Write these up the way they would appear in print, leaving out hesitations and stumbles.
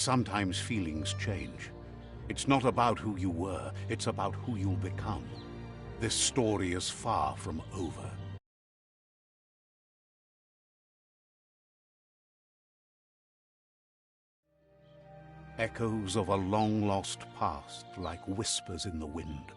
Sometimes feelings change. It's not about who you were, it's about who you'll become. This story is far from over. Echoes of a long-lost past, like whispers in the wind.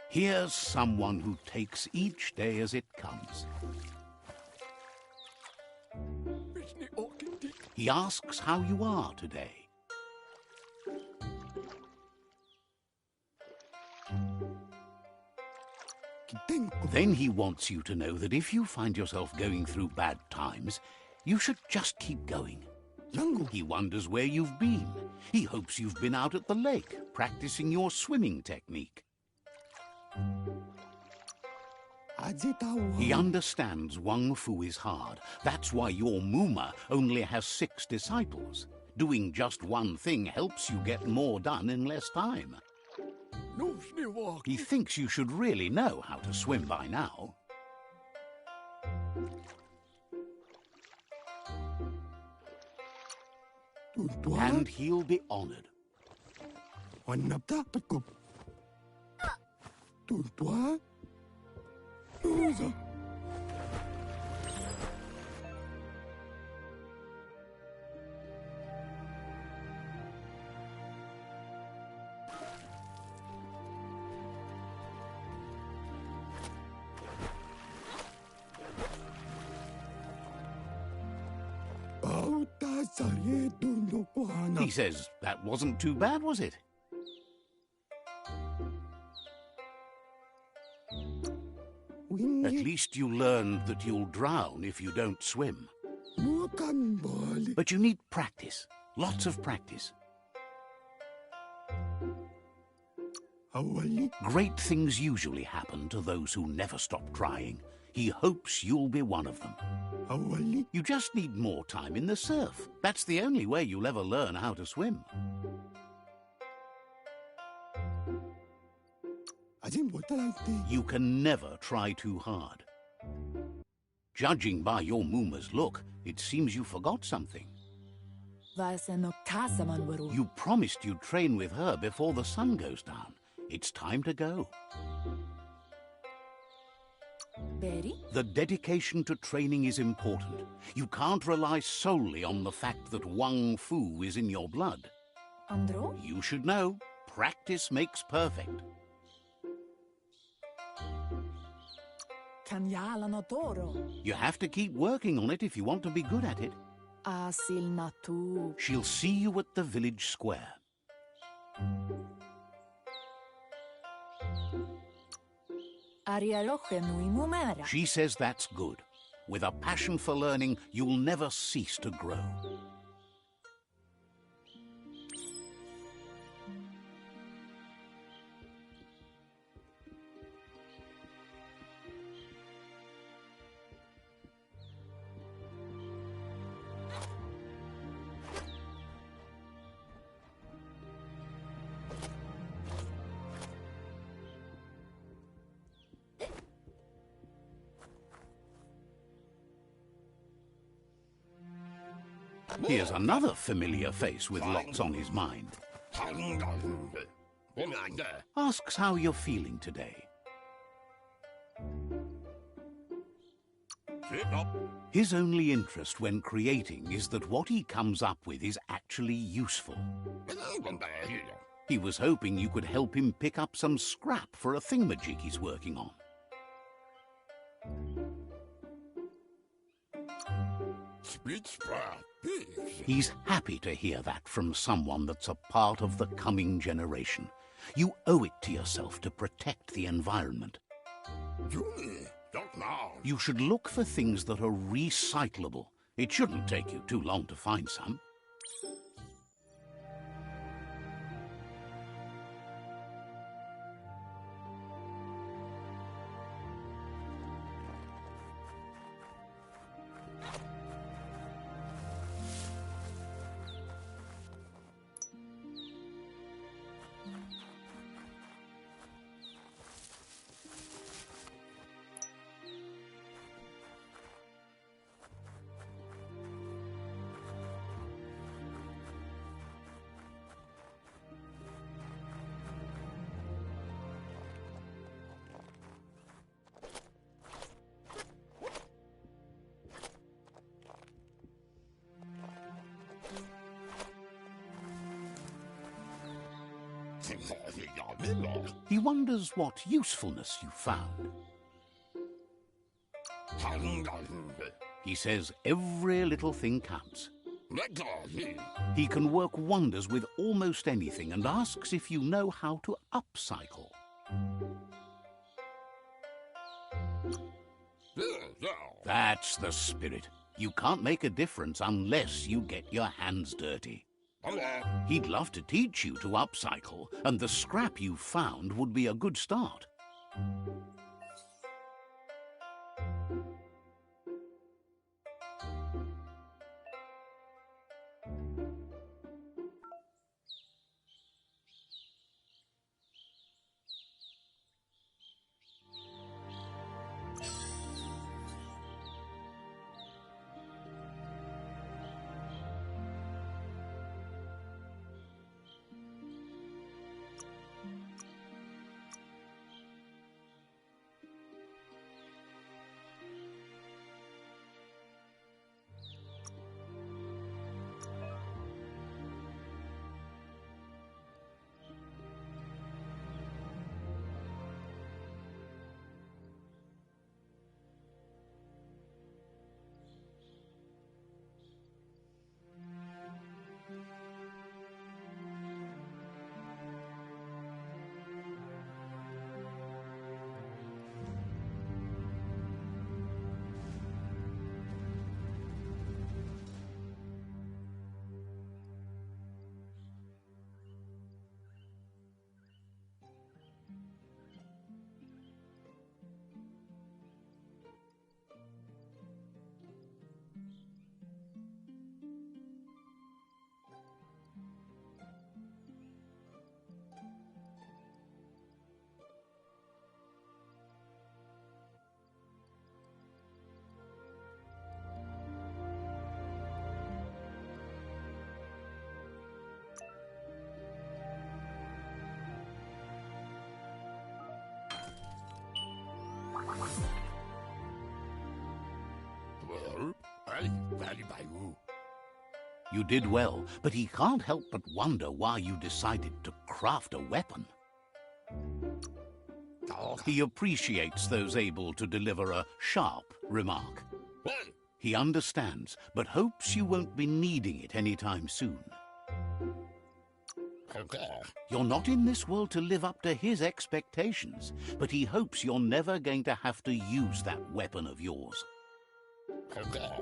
Here's someone who takes each day as it comes. He asks how you are today. Then he wants you to know that if you find yourself going through bad times, you should just keep going. He wonders where you've been. He hopes you've been out at the lake, practicing your swimming technique. He understands Wang Fu is hard. That's why your Muma only has 6 disciples. Doing just one thing helps you get more done in less time. He thinks you should really know how to swim by now. And he'll be honored. He says, that wasn't too bad, was it? At least you learned that you'll drown if you don't swim. But you need practice, lots of practice. Great things usually happen to those who never stop trying. He hopes you'll be one of them. You just need more time in the surf. That's the only way you'll ever learn how to swim. You can never try too hard. Judging by your Muma's look, it seems you forgot something. You promised you'd train with her before the sun goes down. It's time to go. The dedication to training is important. You can't rely solely on the fact that Wang Fu is in your blood. You should know, practice makes perfect. You have to keep working on it if you want to be good at it. She'll see you at the village square. She says that's good. With a passion for learning, you'll never cease to grow. Here's another familiar face with lots on his mind. Asks how you're feeling today. His only interest when creating is that what he comes up with is actually useful. He was hoping you could help him pick up some scrap for a thingamajig he's working on. He's happy to hear that from someone that's a part of the coming generation. You owe it to yourself to protect the environment. You should look for things that are recyclable. It shouldn't take you too long to find some. He wonders what usefulness you found. He says every little thing counts. He can work wonders with almost anything and asks if you know how to upcycle. That's the spirit. You can't make a difference unless you get your hands dirty. He'd love to teach you to upcycle, and the scrap you found would be a good start. You did well, but he can't help but wonder why you decided to craft a weapon. He appreciates those able to deliver a sharp remark. He understands, but hopes you won't be needing it anytime soon. You're not in this world to live up to his expectations, but he hopes you're never going to have to use that weapon of yours.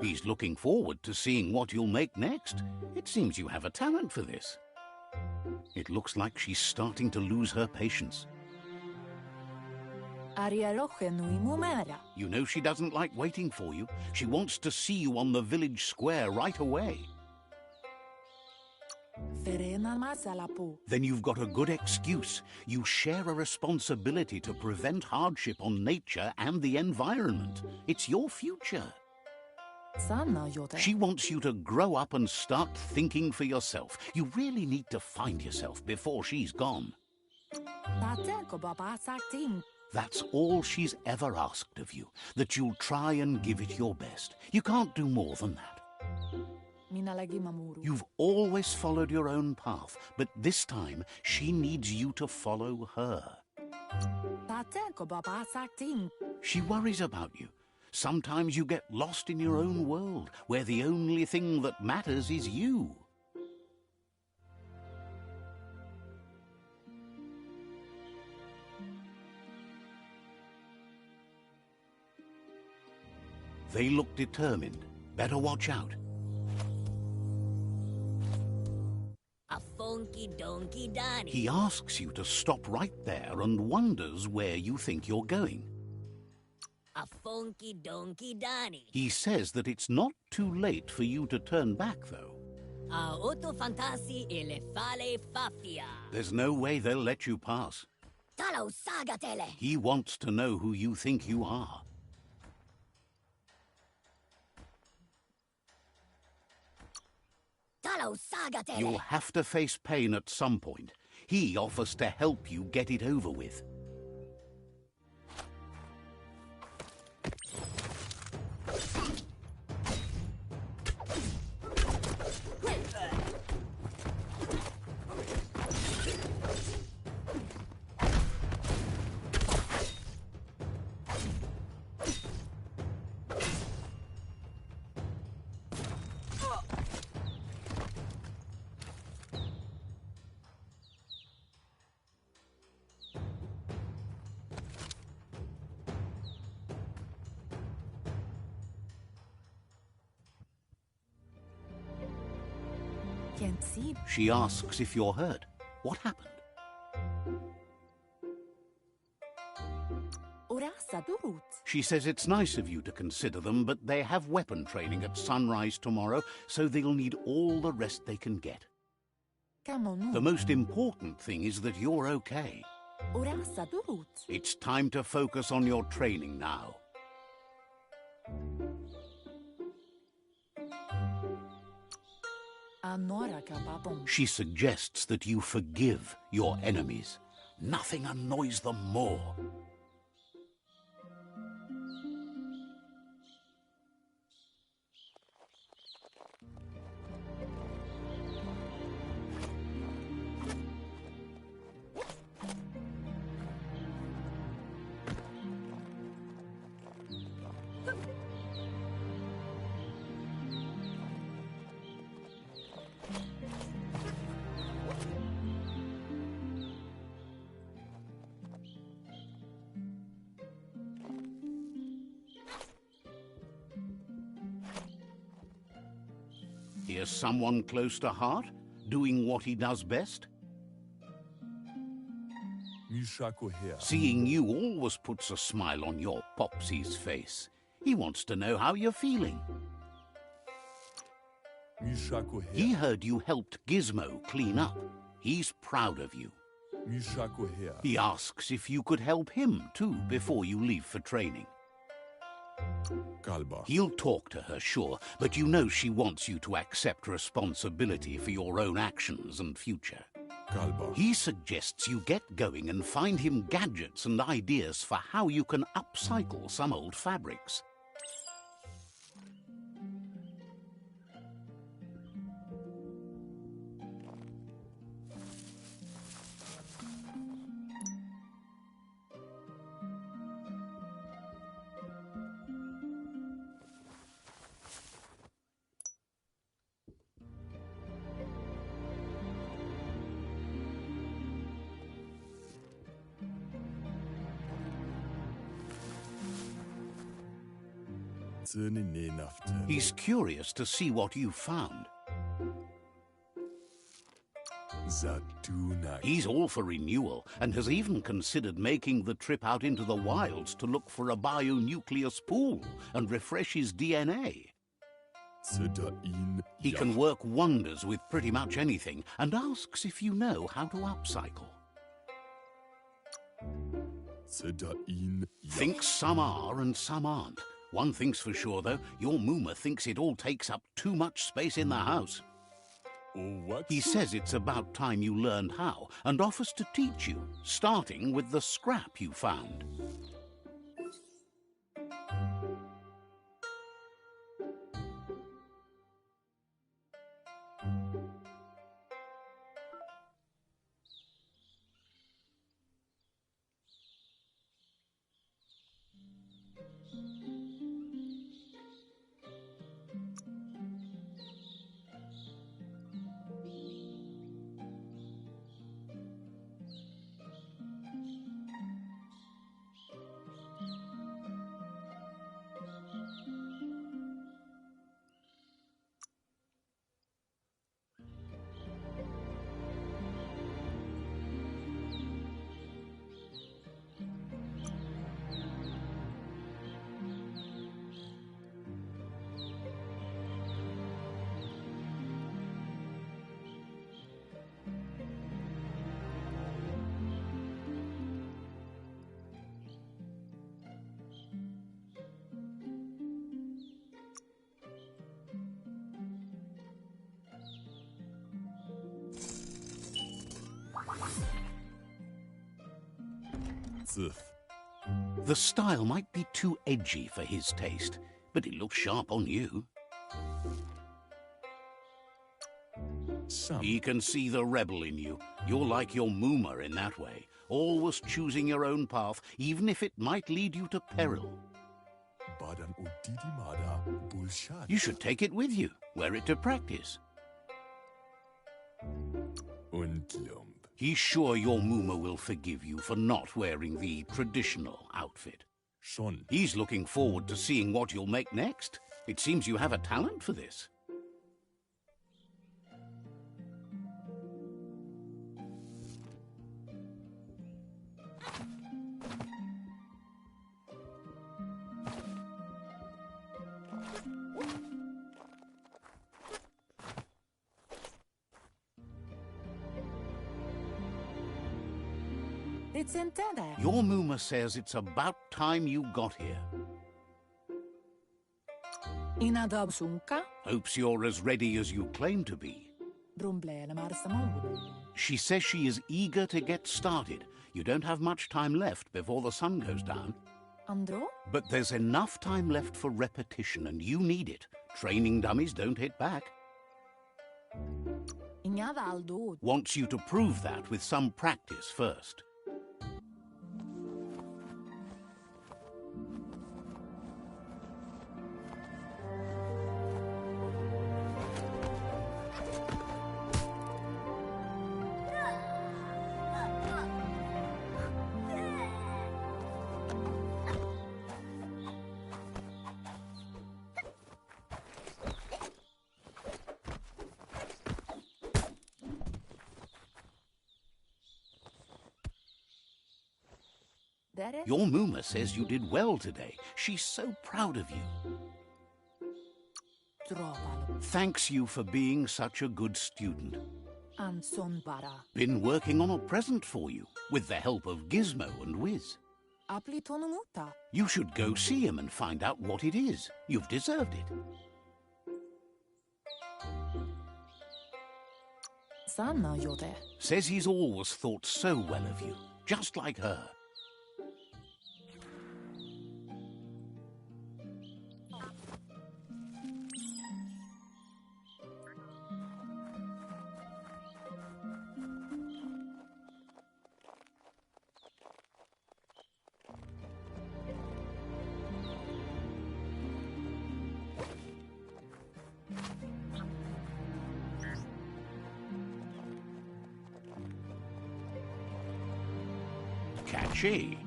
He's looking forward to seeing what you'll make next. It seems you have a talent for this. It looks like she's starting to lose her patience. You know she doesn't like waiting for you. She wants to see you on the village square right away. Then you've got a good excuse. You share a responsibility to prevent hardship on nature and the environment. It's your future. She wants you to grow up and start thinking for yourself. You really need to find yourself before she's gone. That's all she's ever asked of you, that you'll try and give it your best. You can't do more than that. You've always followed your own path, but this time she needs you to follow her. She worries about you. Sometimes you get lost in your own world, where the only thing that matters is you. They look determined. Better watch out. He asks you to stop right there and wonders where you think you're going. He says that it's not too late for you to turn back, though. There's no way they'll let you pass. He wants to know who you think you are. You'll have to face pain at some point. He offers to help you get it over with. can't see. She asks if you're hurt. What happened? She says it's nice of you to consider them, but they have weapon training at sunrise tomorrow, so they'll need all the rest they can get. The most important thing is that you're okay. It's time to focus on your training now. She suggests that you forgive your enemies. Nothing annoys them more. Here's someone close to heart, doing what he does best. Seeing you always puts a smile on your Popsy's face. He wants to know how you're feeling. He heard you helped Gizmo clean up. He's proud of you. He asks if you could help him too before you leave for training. He'll talk to her, sure, but you know she wants you to accept responsibility for your own actions and future. He suggests you get going and find him gadgets and ideas for how you can upcycle some old fabrics. He's curious to see what you found. He's all for renewal and has even considered making the trip out into the wilds to look for a bionucleus pool and refresh his DNA. He can work wonders with pretty much anything and asks if you know how to upcycle. Thinks some are and some aren't. One thing's for sure, though, your Mooma thinks it all takes up too much space in the house. He says it's about time you learned how and offers to teach you, starting with the scrap you found. The style might be too edgy for his taste, but it looks sharp on you. He can see the rebel in you. You're like your Mooma in that way, always choosing your own path, even if it might lead you to peril. You should take it with you, wear it to practice. He's sure your Mooma will forgive you for not wearing the traditional outfit. He's looking forward to seeing what you'll make next. It seems you have a talent for this. Your Mooma says it's about time you got here. Hopes you're as ready as you claim to be. She says she is eager to get started. You don't have much time left before the sun goes down. But there's enough time left for repetition, and you need it. Training dummies don't hit back. Wants you to prove that with some practice first. Your Mooma says you did well today. She's so proud of you. Thanks you for being such a good student. Been working on a present for you, with the help of Gizmo and Wiz. You should go see him and find out what it is. You've deserved it. Says he's always thought so well of you, just like her. Catchy.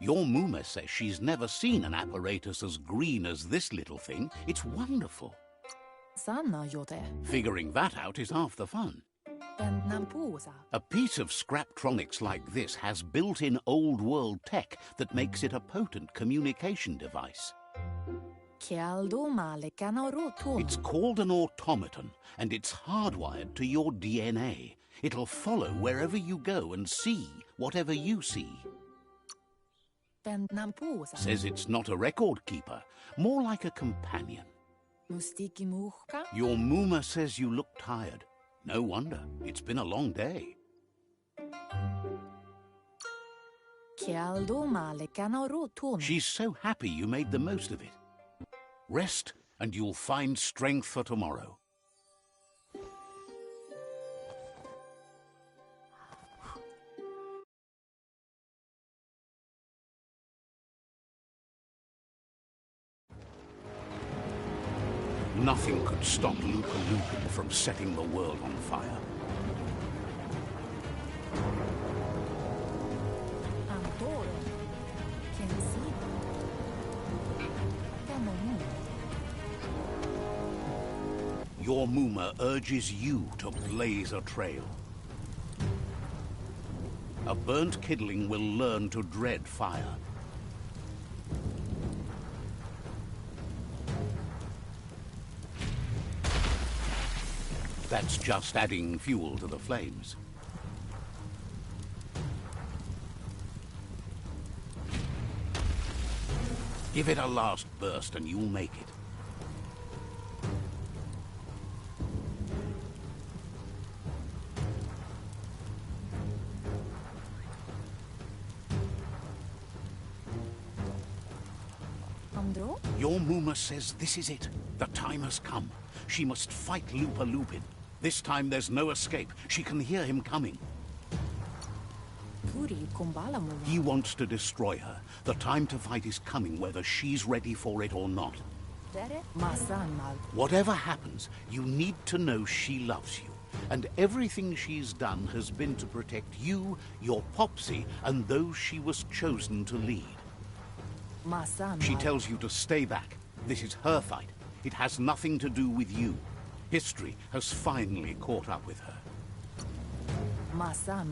Your Mooma says she's never seen an apparatus as green as this little thing. It's wonderful. Figuring that out is half the fun. A piece of Scraptronics like this has built-in old-world tech that makes it a potent communication device. It's called an automaton, and it's hardwired to your DNA. It'll follow wherever you go and see whatever you see. Says it's not a record keeper, more like a companion. Your Mooma says you look tired. No wonder, it's been a long day. She's so happy you made the most of it. Rest, and you'll find strength for tomorrow. Nothing could stop Lupa Lupin from setting the world on fire. Your Mooma urges you to blaze a trail. A burnt kidling will learn to dread fire. That's just adding fuel to the flames. Give it a last burst and you'll make it. Your Mooma says this is it. The time has come. She must fight Lupa Lupin. This time there's no escape. She can hear him coming. He wants to destroy her. The time to fight is coming, whether she's ready for it or not. Whatever happens, you need to know she loves you. And everything she's done has been to protect you, your Popsy, and those she was chosen to lead. She tells you to stay back. This is her fight. It has nothing to do with you. History has finally caught up with her.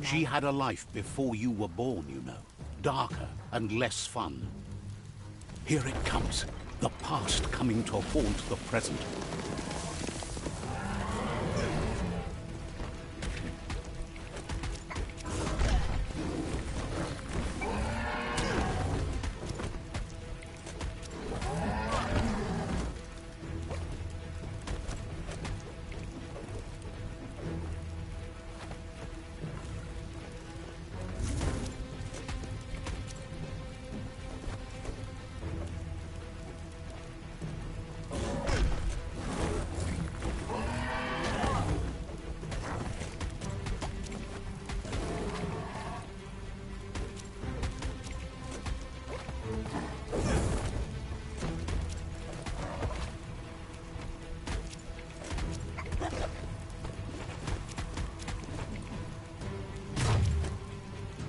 She had a life before you were born, you know. Darker and less fun. Here it comes. The past coming to haunt the present.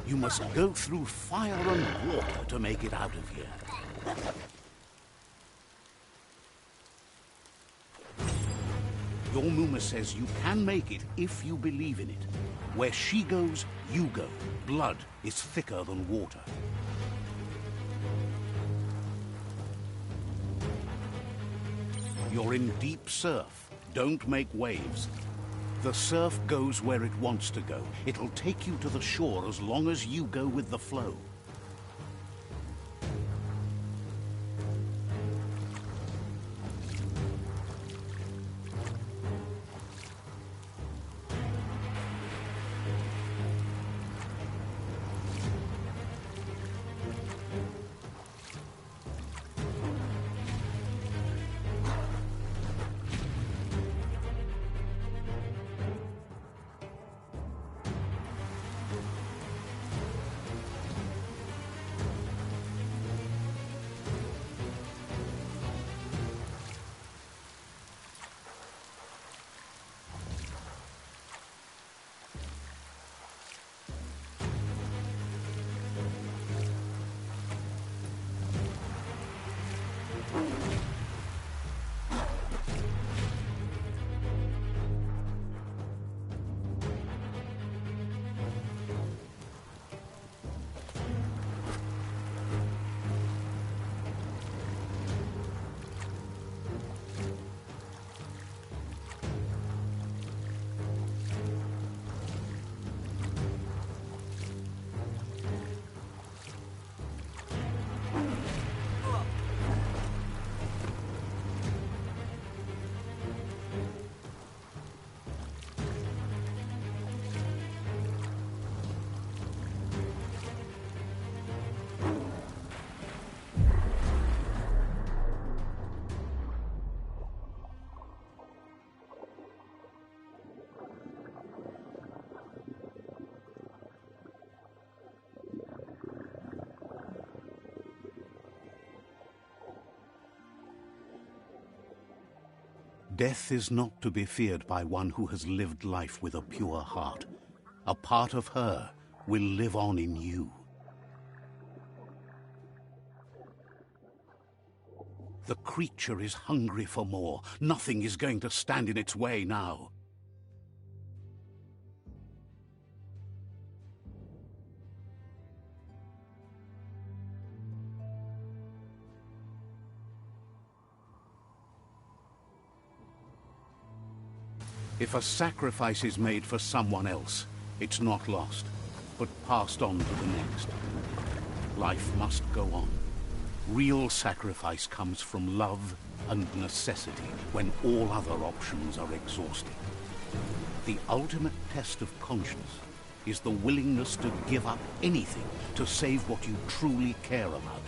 You must go through fire and water to make it out of here. Your Muma says you can make it if you believe in it. Where she goes, you go. Blood is thicker than water. You're in deep surf. Don't make waves. The surf goes where it wants to go. It'll take you to the shore as long as you go with the flow. Death is not to be feared by one who has lived life with a pure heart. A part of her will live on in you. The creature is hungry for more. Nothing is going to stand in its way now. If a sacrifice is made for someone else, it's not lost, but passed on to the next. Life must go on. Real sacrifice comes from love and necessity when all other options are exhausted. The ultimate test of conscience is the willingness to give up anything to save what you truly care about.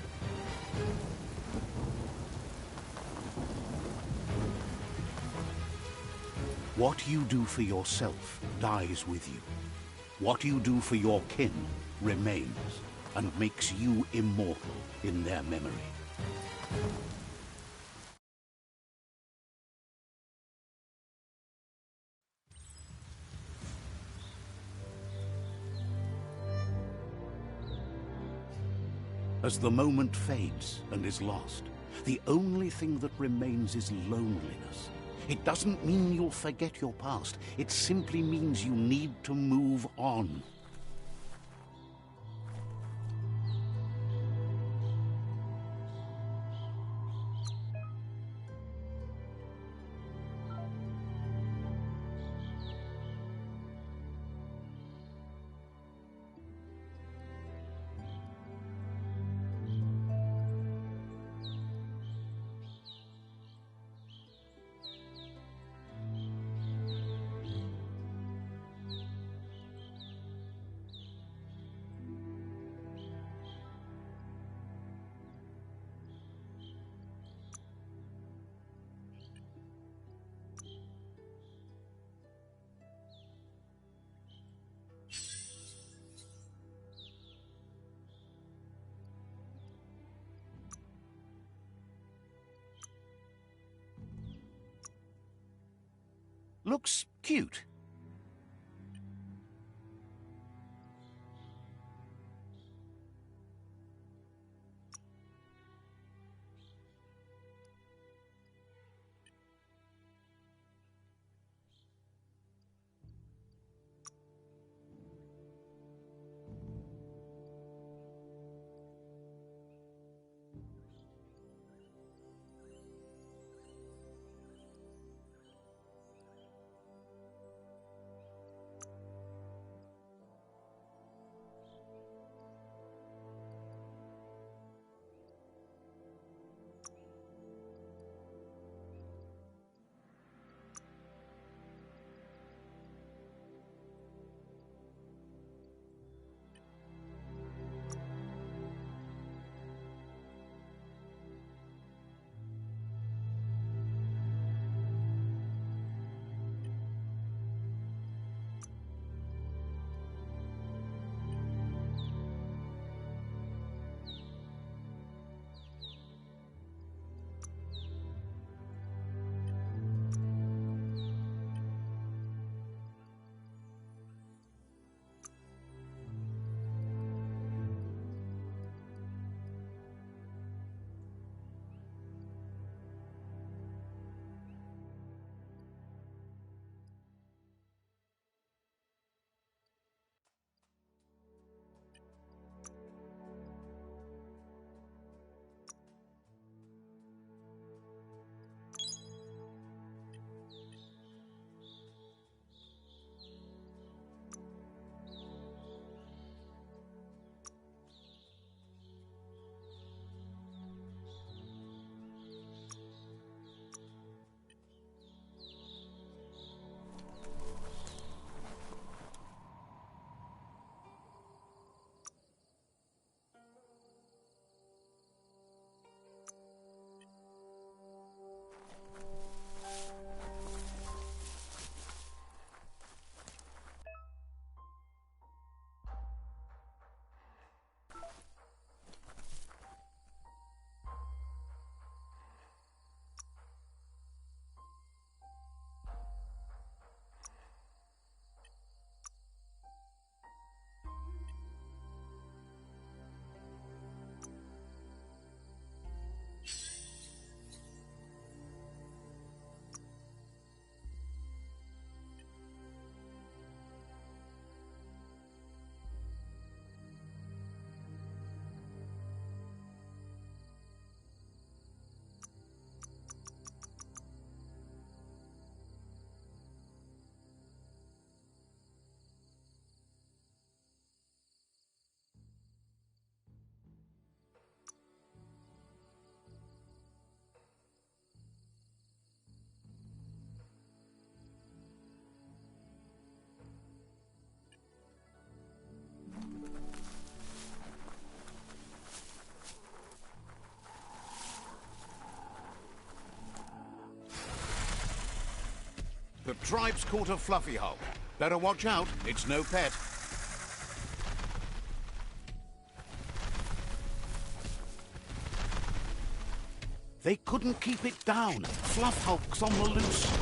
What you do for yourself dies with you. What you do for your kin remains and makes you immortal in their memory. As the moment fades and is lost, the only thing that remains is loneliness. It doesn't mean you'll forget your past. It simply means you need to move on. Looks cute. The tribe's caught a fluffy hulk. Better watch out, it's no pet. They couldn't keep it down. Fluff hulk's on the loose.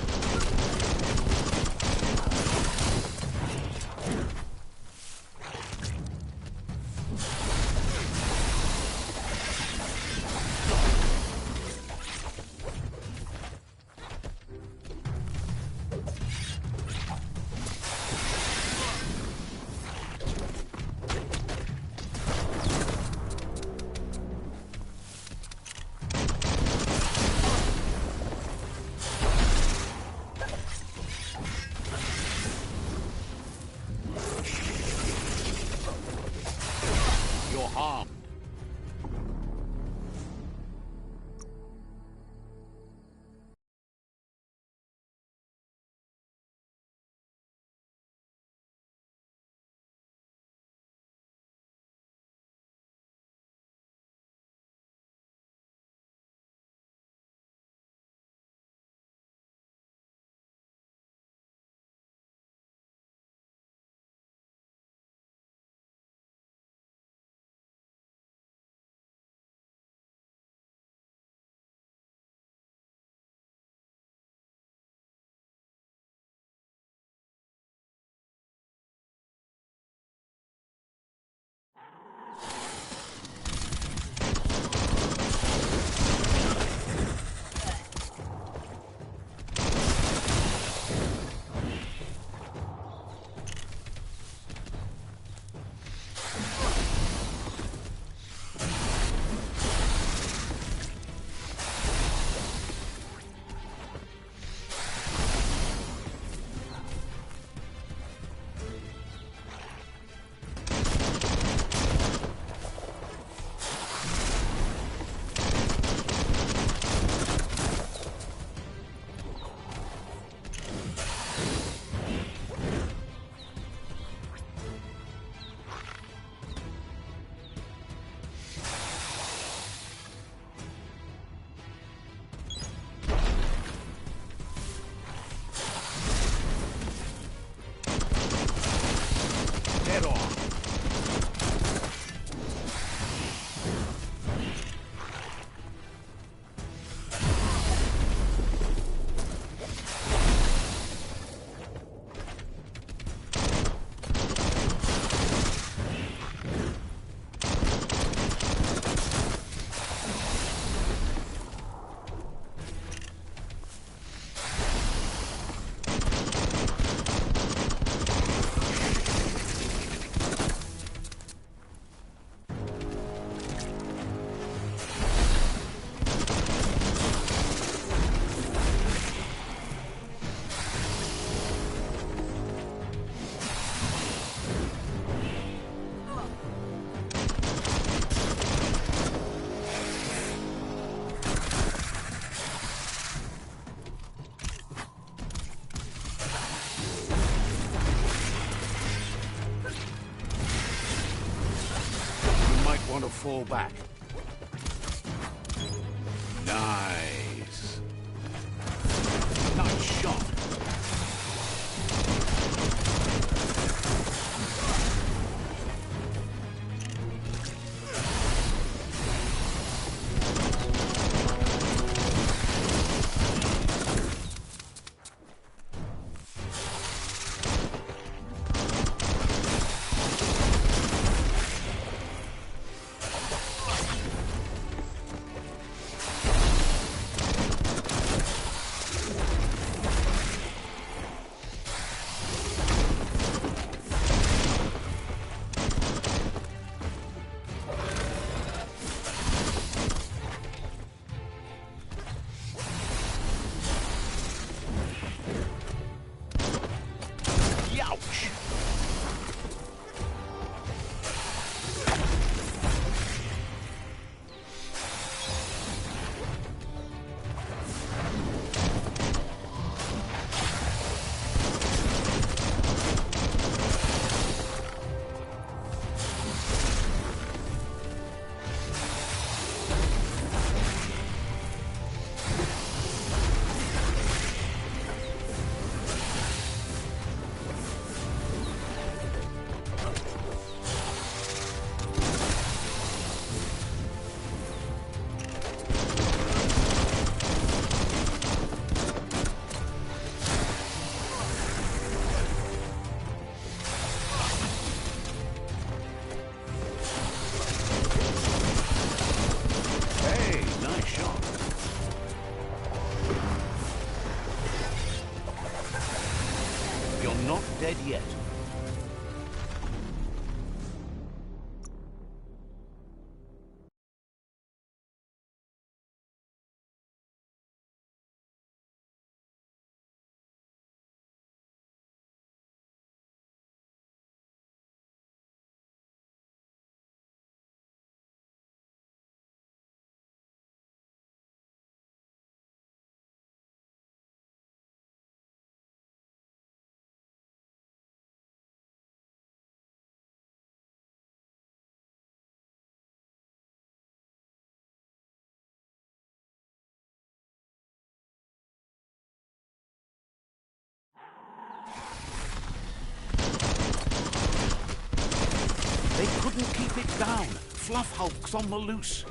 Want to fall back. Nice. Nice shot. You're not dead yet. They couldn't keep it down. Fluff Hulk's on the loose.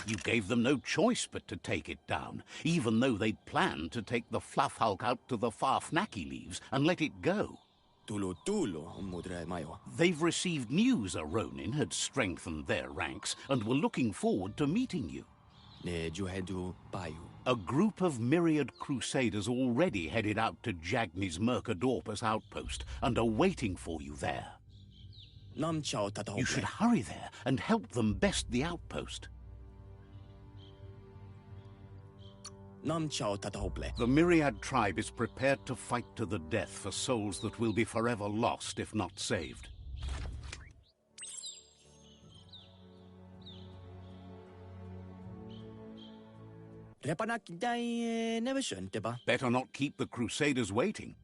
You gave them no choice but to take it down, even though they'd planned to take the Fluff Hulk out to the far Fnacky Leaves and let it go. They've received news a Ronin had strengthened their ranks and were looking forward to meeting you. A group of myriad crusaders already headed out to Jagni's Mercadorpus outpost and are waiting for you there. You should hurry there and help them best the outpost. The Myriad tribe is prepared to fight to the death for souls that will be forever lost if not saved. Better not keep the Crusaders waiting.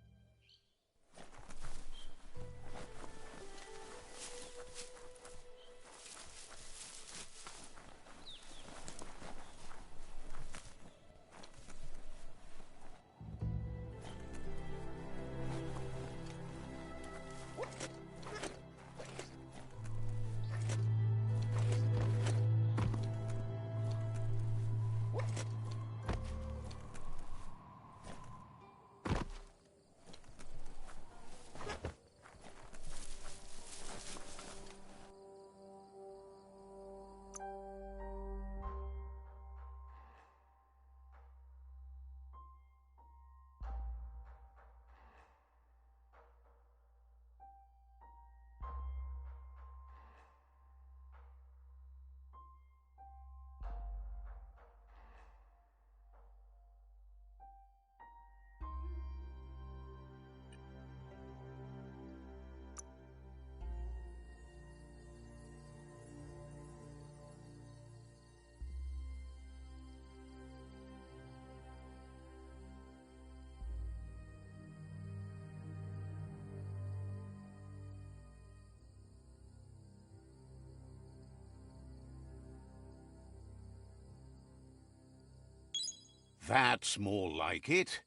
That's more like it.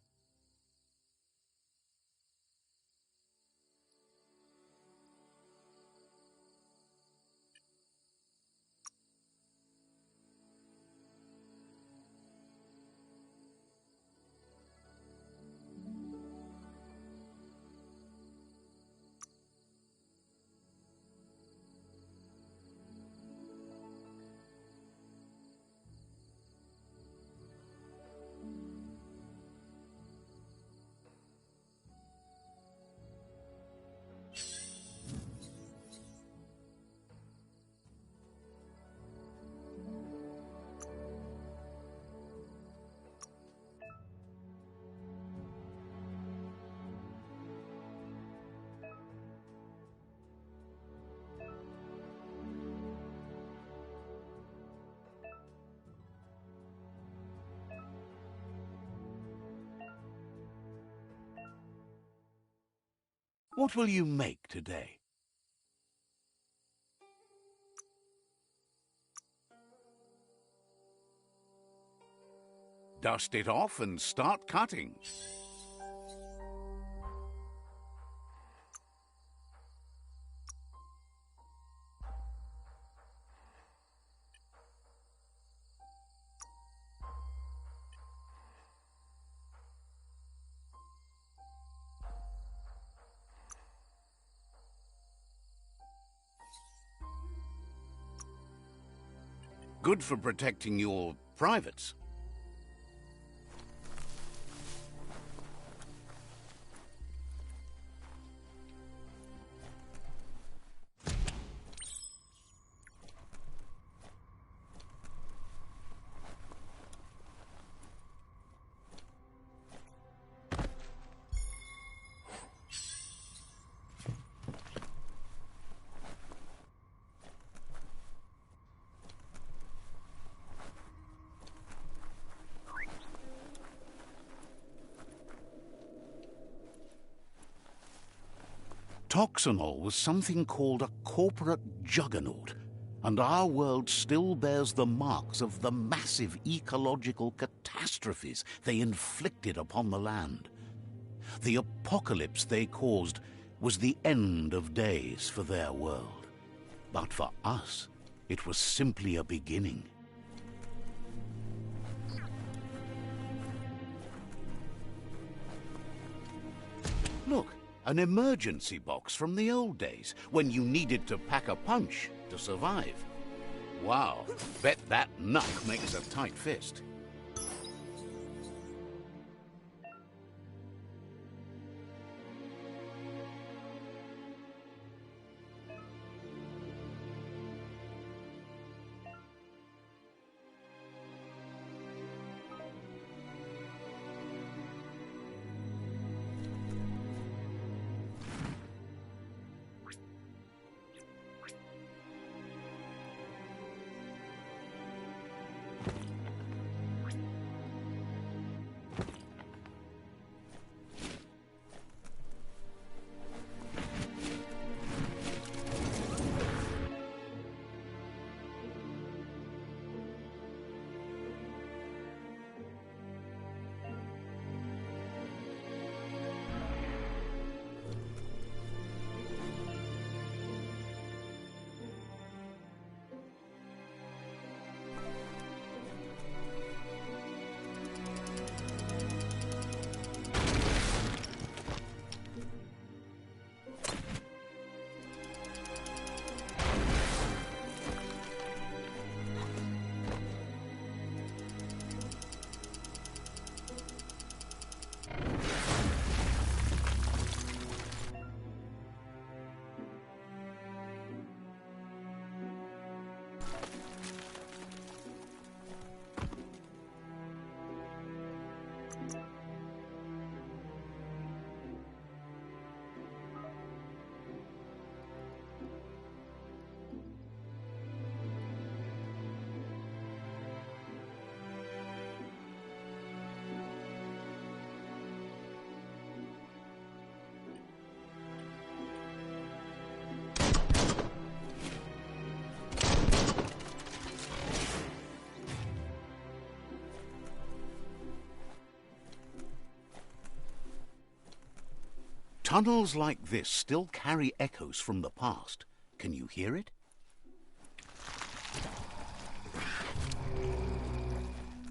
What will you make today? Dust it off and start cutting. Good for protecting your privates. Toxanol was something called a corporate juggernaut, and our world still bears the marks of the massive ecological catastrophes they inflicted upon the land. The apocalypse they caused was the end of days for their world. But for us, it was simply a beginning. Look, an emergency box from the old days, when you needed to pack a punch to survive. Wow, bet that nut makes a tight fist. Tunnels like this still carry echoes from the past. Can you hear it?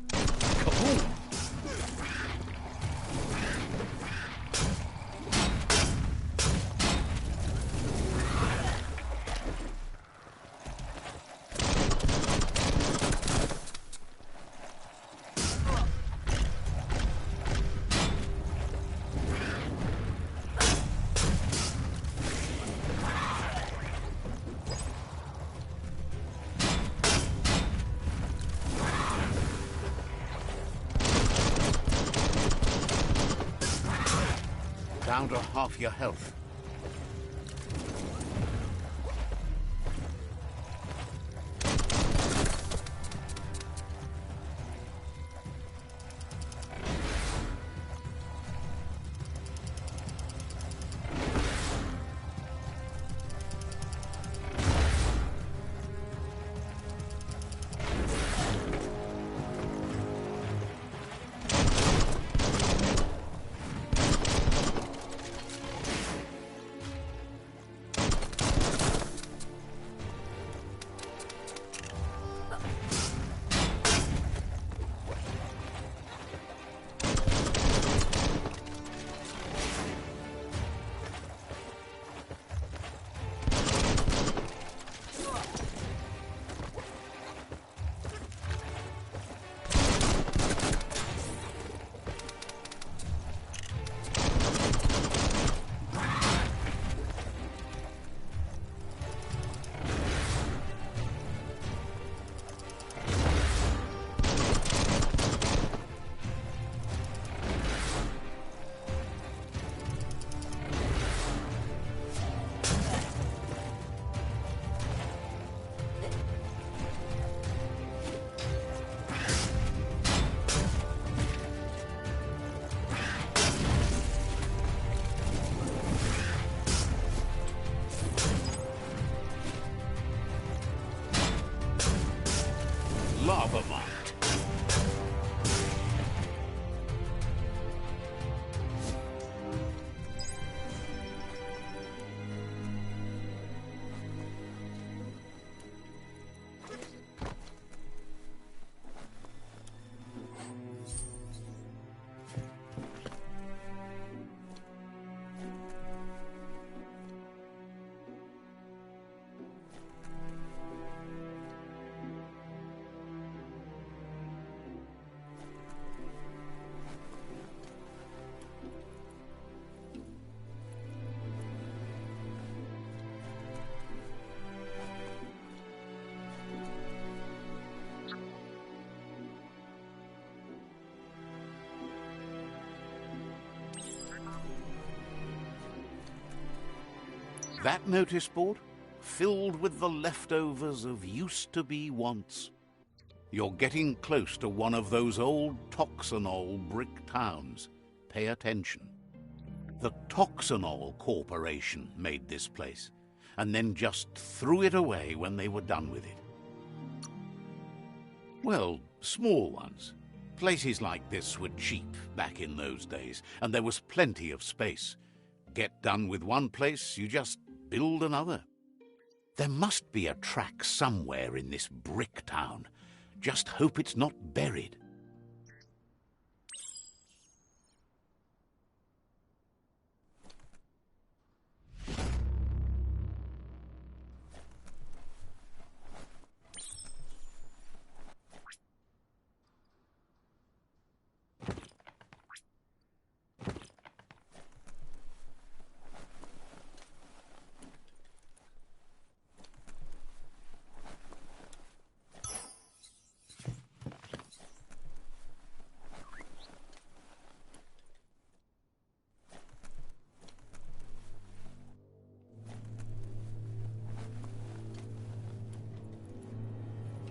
Kaboom! Down to half your health. Biomutant. That notice board? Filled with the leftovers of used-to-be wants. You're getting close to one of those old Toxanol brick towns. Pay attention. The Toxanol Corporation made this place, and then just threw it away when they were done with it. Well, small ones. Places like this were cheap back in those days, and there was plenty of space. Get done with one place, you just build another. There must be a track somewhere in this brick town. Just hope it's not buried.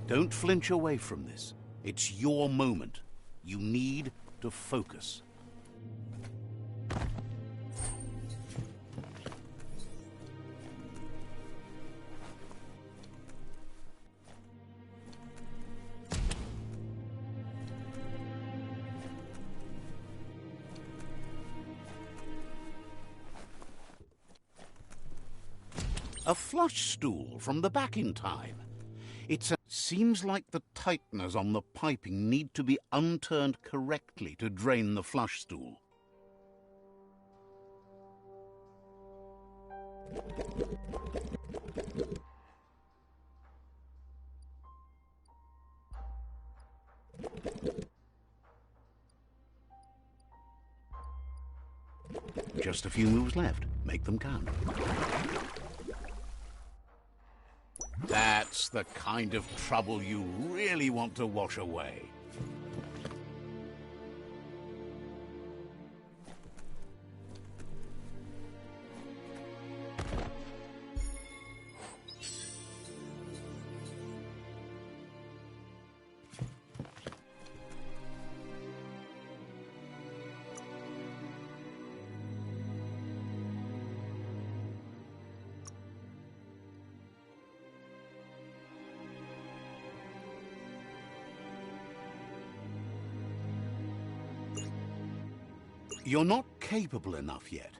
Don't flinch away from this. It's your moment. You need to focus. A flush stool from the back in time. Seems like the tighteners on the piping need to be unturned correctly to drain the flush stool. Just a few moves left. Make them count. That's the kind of trouble you really want to wash away. You're not capable enough yet.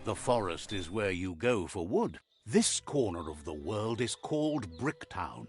The forest is where you go for wood. This corner of the world is called Bricktown.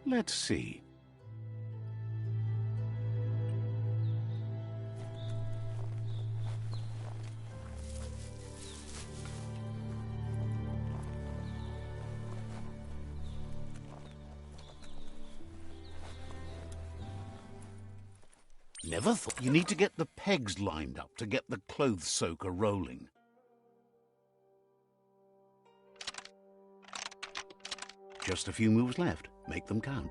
Let's see. Never thought you need to get the pegs lined up to get the clothes soaker rolling. Just a few moves left. Make them count.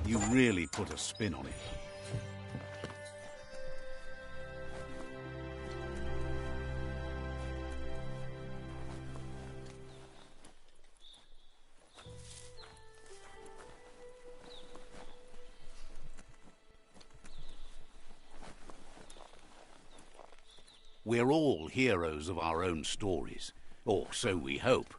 You really put a spin on it. We're all heroes of our own stories, or so we hope.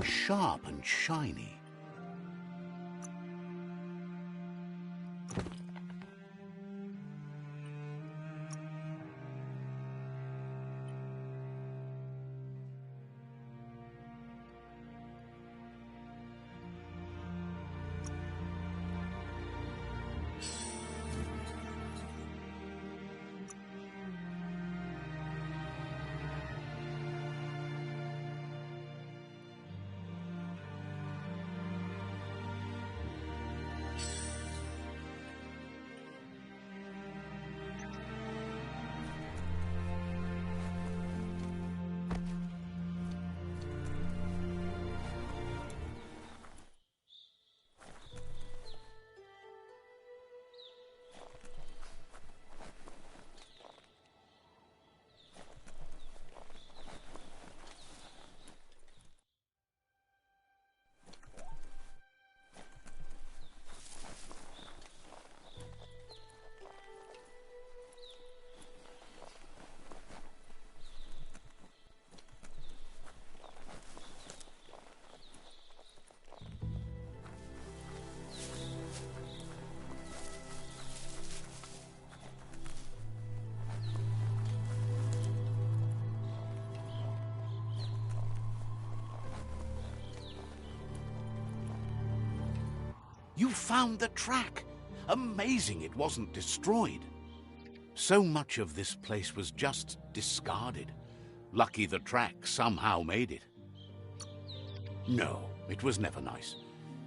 Sharp and shiny. You found the track! Amazing it wasn't destroyed. So much of this place was just discarded. Lucky the track somehow made it. No, it was never nice.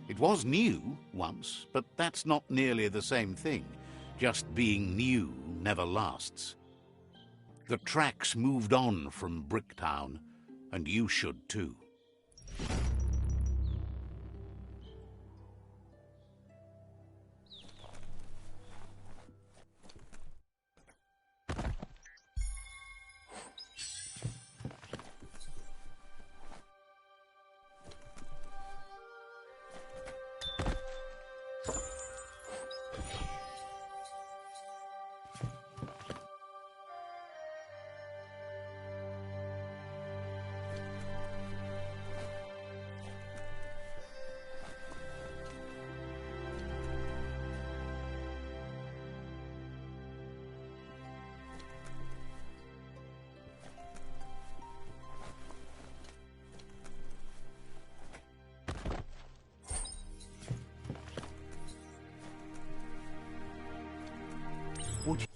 It was new once, but that's not nearly the same thing. Just being new never lasts. The tracks moved on from Bricktown, and you should too.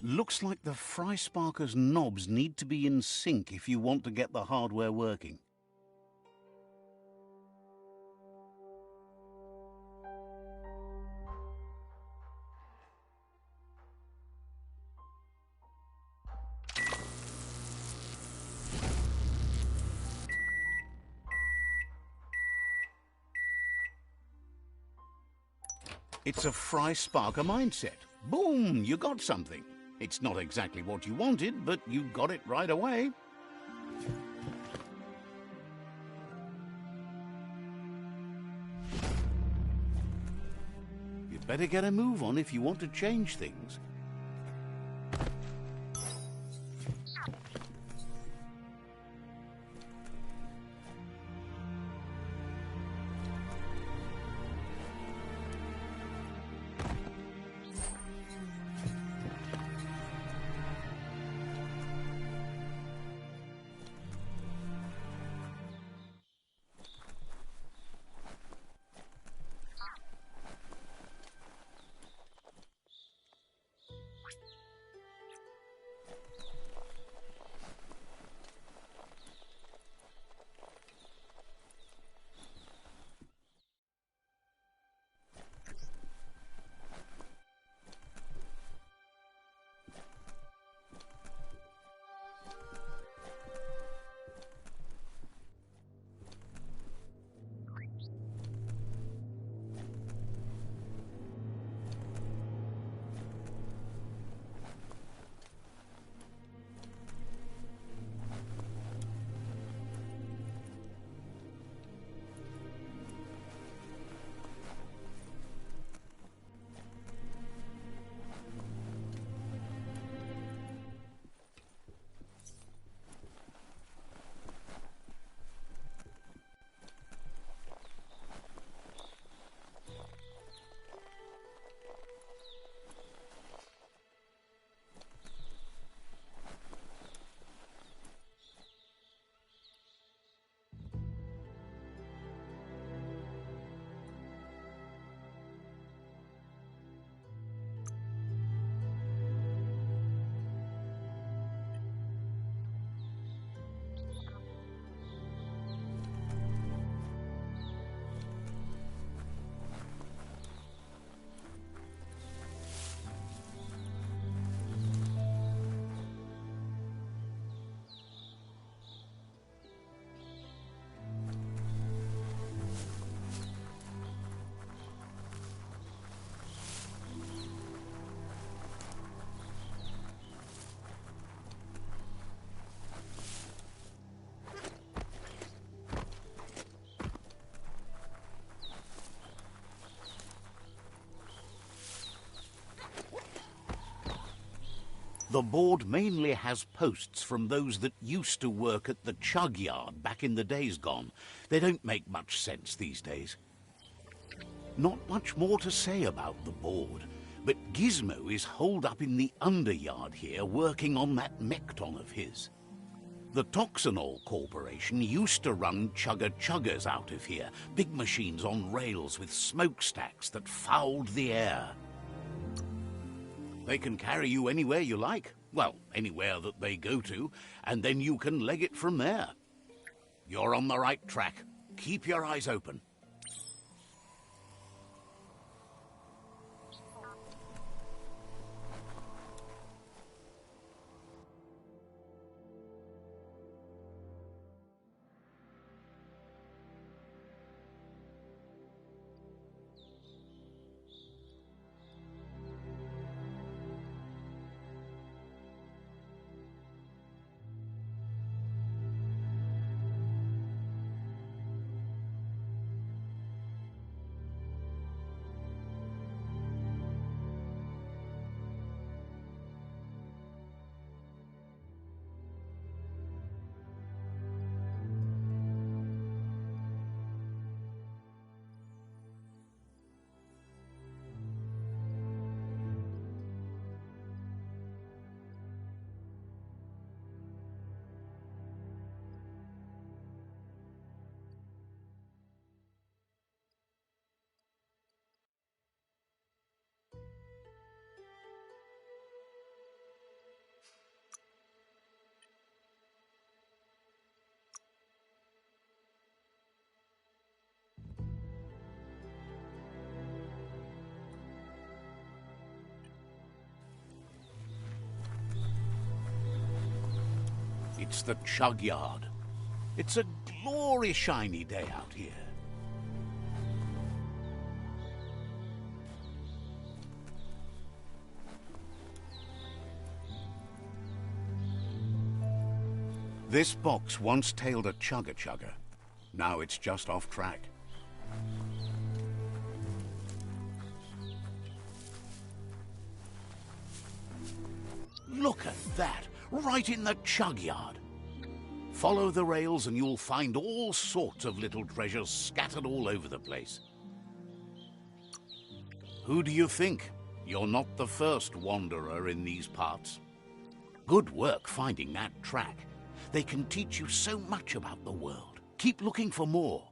Looks like the Fry Sparker's knobs need to be in sync if you want to get the hardware working. It's a Fry Sparker mindset. Boom, you got something. It's not exactly what you wanted, but you got it right away. You'd better get a move on if you want to change things. The board mainly has posts from those that used to work at the chug yard back in the days gone. They don't make much sense these days. Not much more to say about the board, but Gizmo is holed up in the underyard here working on that Mekton of his. The Toxanol Corporation used to run chugger-chuggers out of here, big machines on rails with smokestacks that fouled the air. They can carry you anywhere you like, well, anywhere that they go to, and then you can leg it from there. You're on the right track. Keep your eyes open. It's the chug yard. It's a glory shiny day out here. This box once tailed a chugger-chugger. Now it's just off track. Look at that! Right in the chug yard. Follow the rails and you'll find all sorts of little treasures scattered all over the place. Who do you think? You're not the first wanderer in these parts. Good work finding that track. They can teach you so much about the world. Keep looking for more.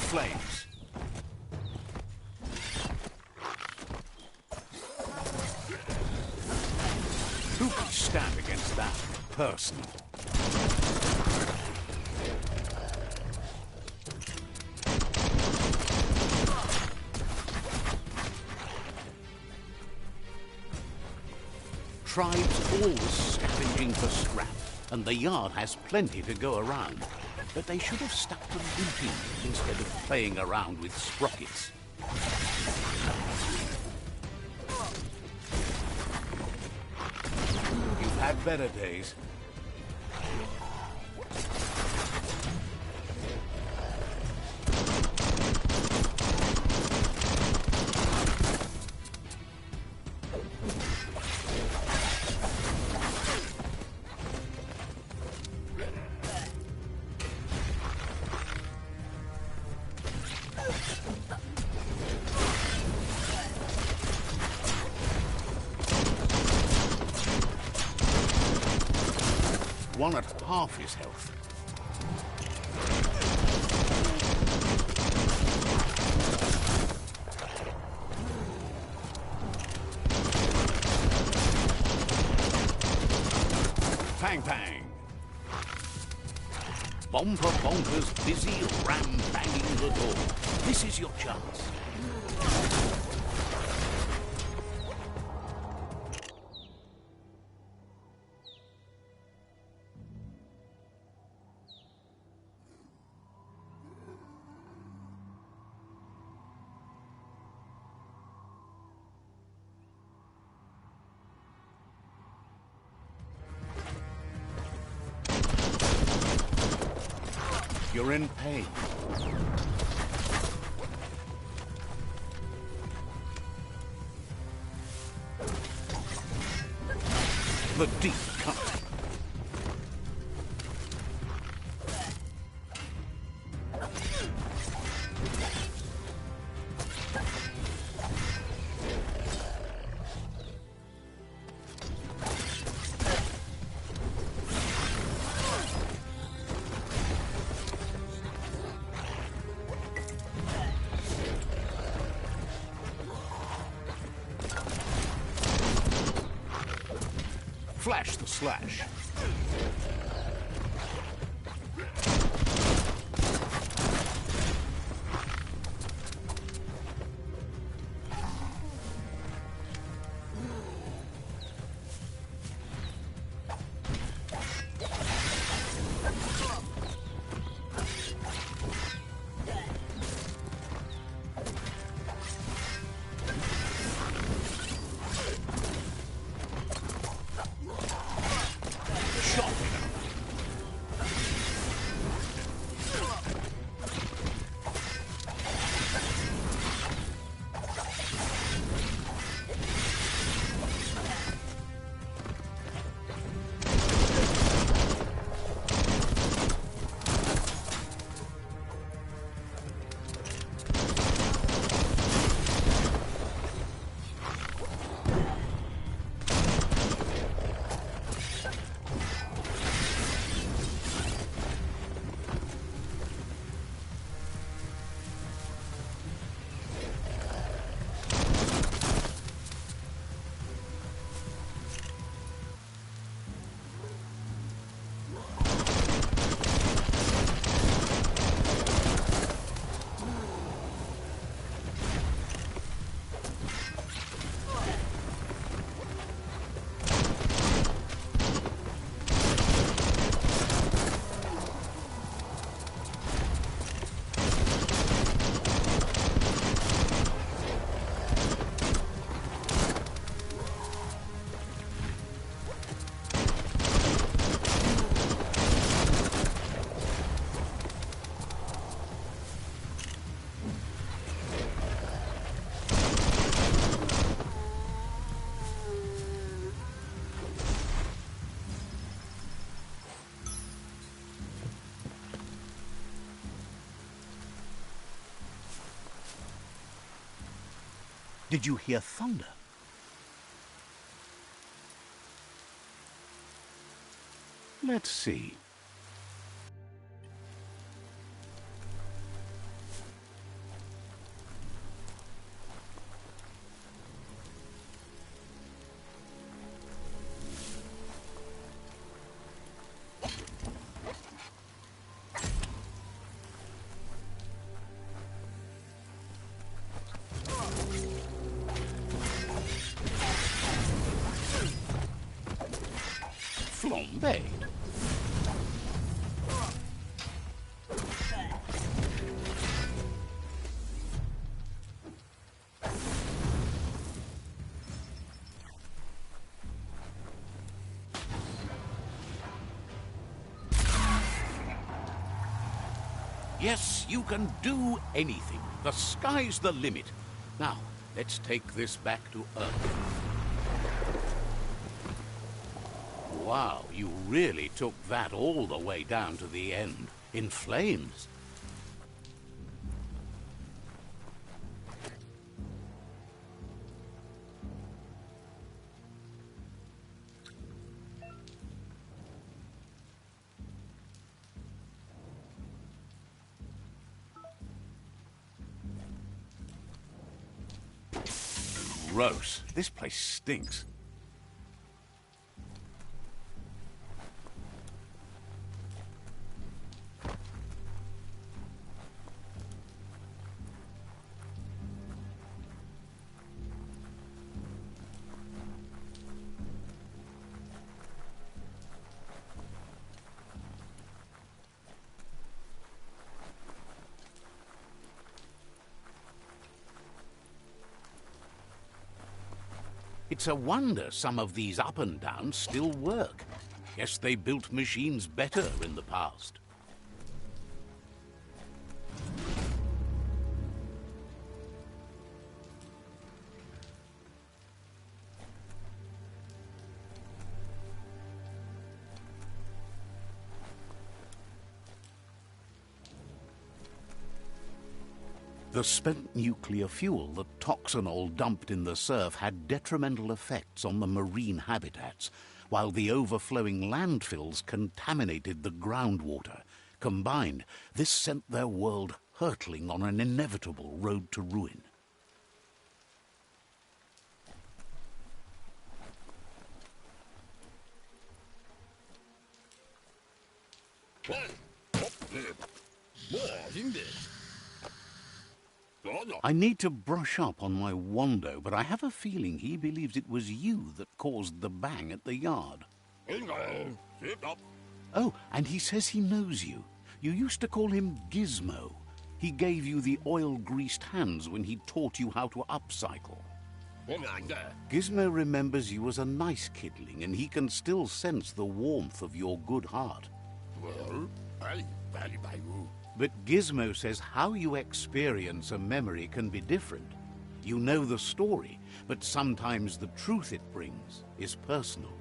flames. Who can stand against that? Personal. Tribes always scavenging for scrap, and the yard has plenty to go around. But they should have stuck to looting instead of playing around with sprockets. You've had better days. One at half his health. Pang pang. Bomper bonkers busy ram banging the door. This is your chance. You're in pain. The deep cut. Flash the slash. Did you hear thunder? Let's see. spade. Yes, you can do anything. The sky's the limit. Now, let's take this back to Earth. Wow, you really took that all the way down to the end, in flames. Gross. This place stinks. It's a wonder some of these up and downs still work. Guess they built machines better in the past. The spent nuclear fuel that Toxanol dumped in the surf had detrimental effects on the marine habitats, while the overflowing landfills contaminated the groundwater. Combined, this sent their world hurtling on an inevitable road to ruin. I need to brush up on my Wando, but I have a feeling he believes it was you that caused the bang at the yard. Oh, and he says he knows you. You used to call him Gizmo. He gave you the oil-greased hands when he taught you how to upcycle. Gizmo remembers you as a nice kidling, and he can still sense the warmth of your good heart. But Gizmo says how you experience a memory can be different. You know the story, but sometimes the truth it brings is personal.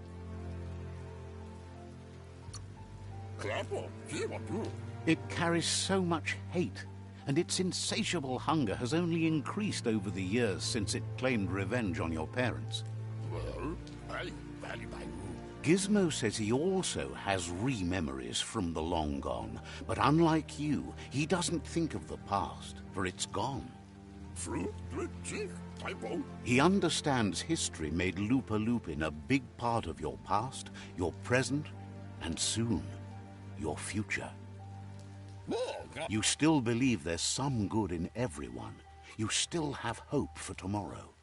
It carries so much hate, and its insatiable hunger has only increased over the years since it claimed revenge on your parents. Gizmo says he also has re-memories from the long gone, but unlike you, he doesn't think of the past, for it's gone. He understands history made Lupa Lupin a big part of your past, your present, and soon, your future. You still believe there's some good in everyone. You still have hope for tomorrow.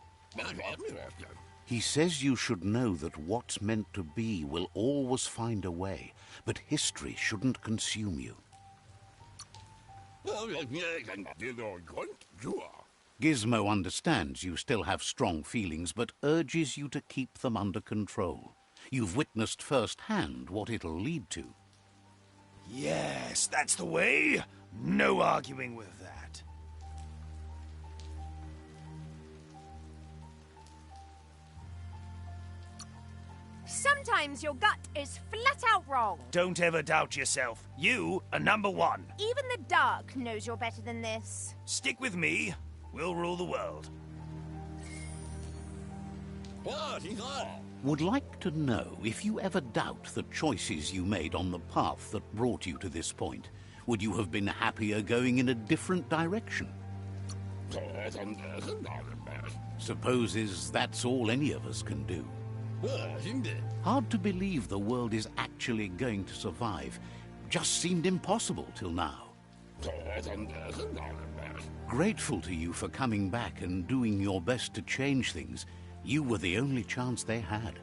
He says you should know that what's meant to be will always find a way, but history shouldn't consume you. Gizmo understands you still have strong feelings, but urges you to keep them under control. You've witnessed firsthand what it'll lead to. Yes, that's the way. No arguing with that. Sometimes your gut is flat out wrong. Don't ever doubt yourself. You are number one. Even the dark knows you're better than this. Stick with me. We'll rule the world. Would like to know if you ever doubt the choices you made on the path that brought you to this point. Would you have been happier going in a different direction? Supposes that's all any of us can do. Hard to believe the world is actually going to survive. Just seemed impossible till now. Grateful to you for coming back and doing your best to change things. You were the only chance they had.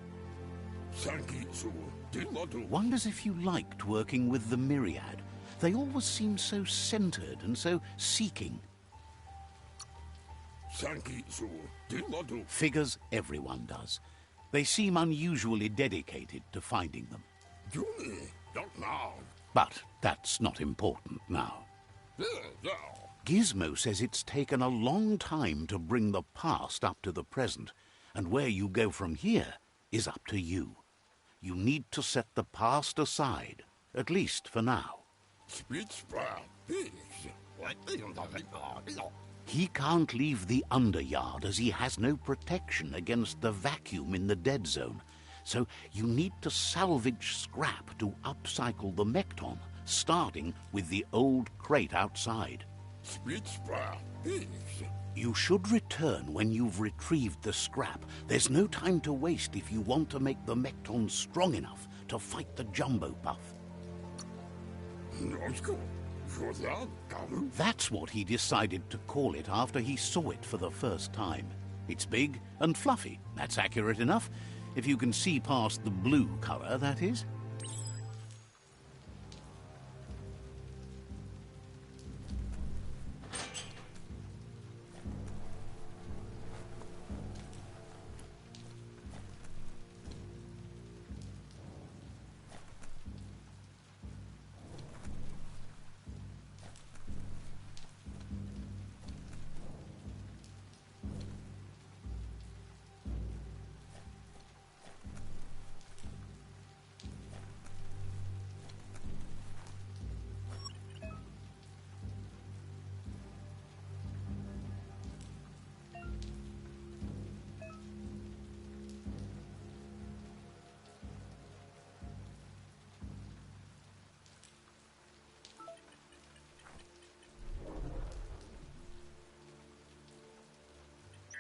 Wonders if you liked working with the Myriad. They always seem so centered and so seeking. Figures everyone does. They seem unusually dedicated to finding them. But that's not important now. Gizmo says it's taken a long time to bring the past up to the present, and where you go from here is up to you. You need to set the past aside, at least for now. He can't leave the underyard as he has no protection against the vacuum in the dead zone. So you need to salvage scrap to upcycle the Mekton, starting with the old crate outside. You should return when you've retrieved the scrap. There's no time to waste if you want to make the Mekton strong enough to fight the Jumbo Puff. That's what he decided to call it after he saw it for the first time. It's big and fluffy. That's accurate enough. If you can see past the blue color, that is.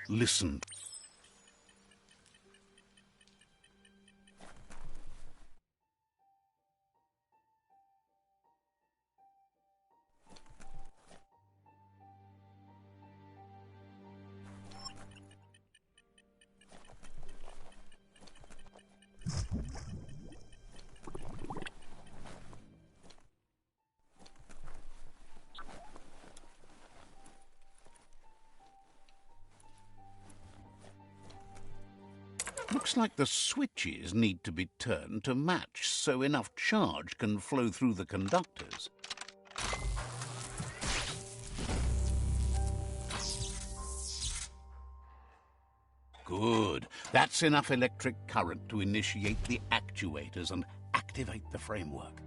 Listen. Looks like the switches need to be turned to match so enough charge can flow through the conductors. Good. That's enough electric current to initiate the actuators and activate the framework.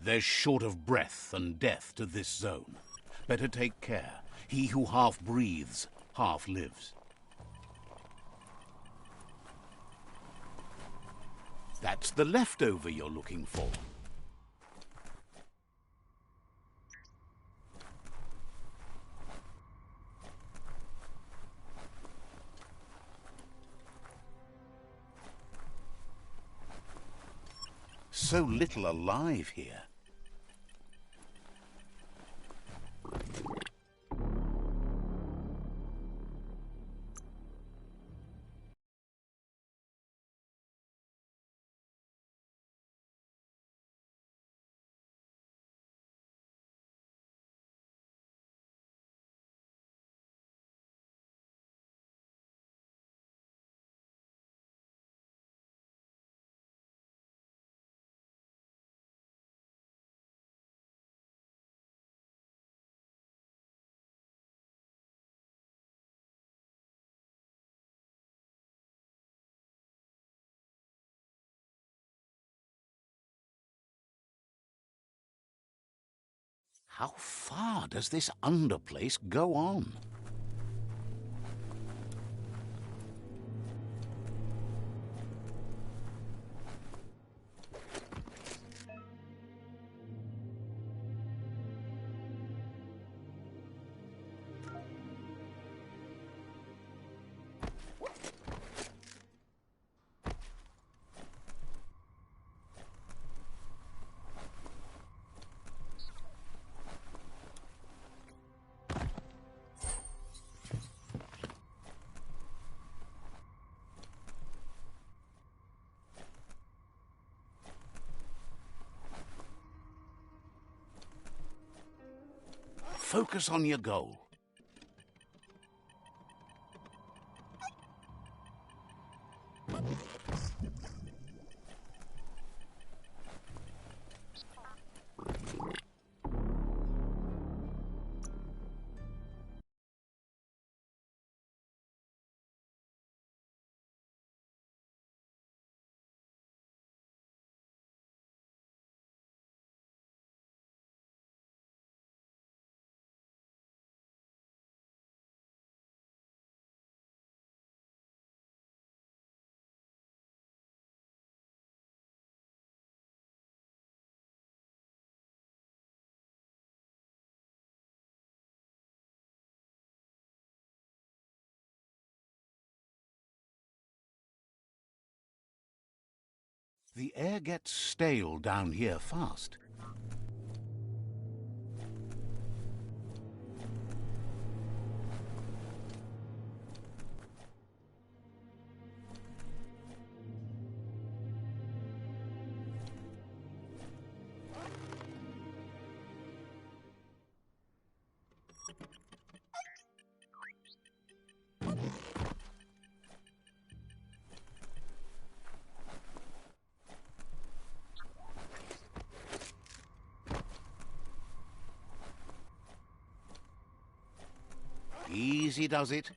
There's short of breath and death to this zone. Better take care. He who half breathes, half lives. That's the leftover you're looking for. So little alive here. How far does this underplace go on? Focus on your goal. The air gets stale down here fast. Easy does it.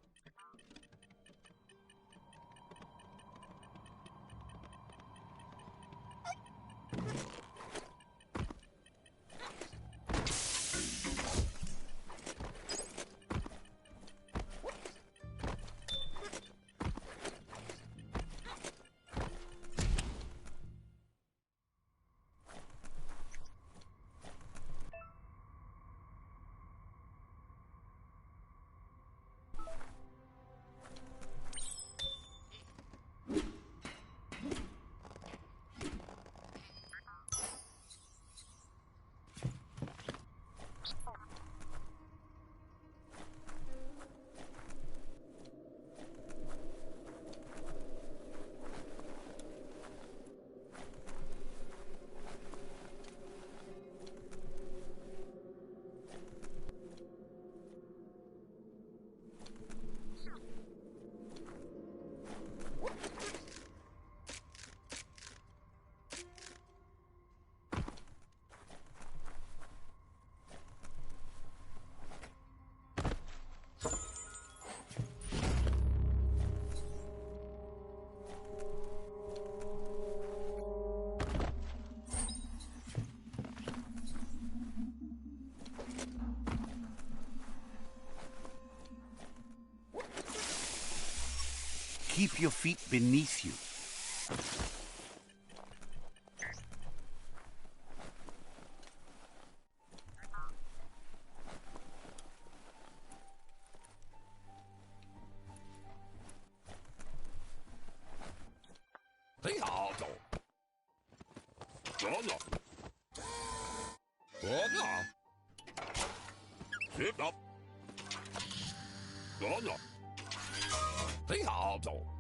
Keep your feet beneath you.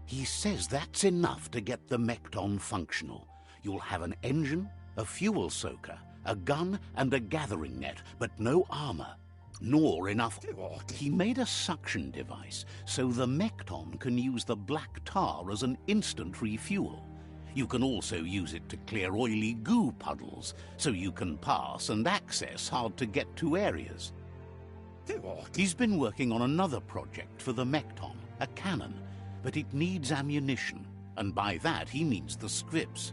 He says that's enough to get the Mekton functional. You'll have an engine, a fuel soaker, a gun and a gathering net, but no armor, nor enough. He made a suction device so the Mekton can use the black tar as an instant refuel. You can also use it to clear oily goo puddles, so you can pass and access hard-to-get-to areas. He's been working on another project for the Mekton, a cannon, but it needs ammunition, and by that he means the scripts.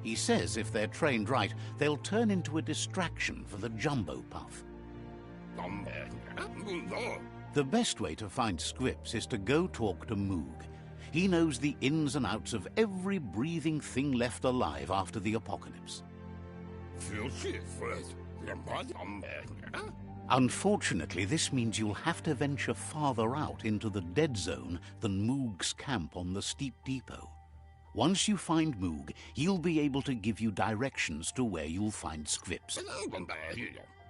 He says if they're trained right, they'll turn into a distraction for the jumbo puff. The best way to find scripts is to go talk to Moog. He knows the ins and outs of every breathing thing left alive after the apocalypse. Unfortunately, this means you'll have to venture farther out into the dead zone than Moog's camp on the steep depot. Once you find Moog, he'll be able to give you directions to where you'll find scripts.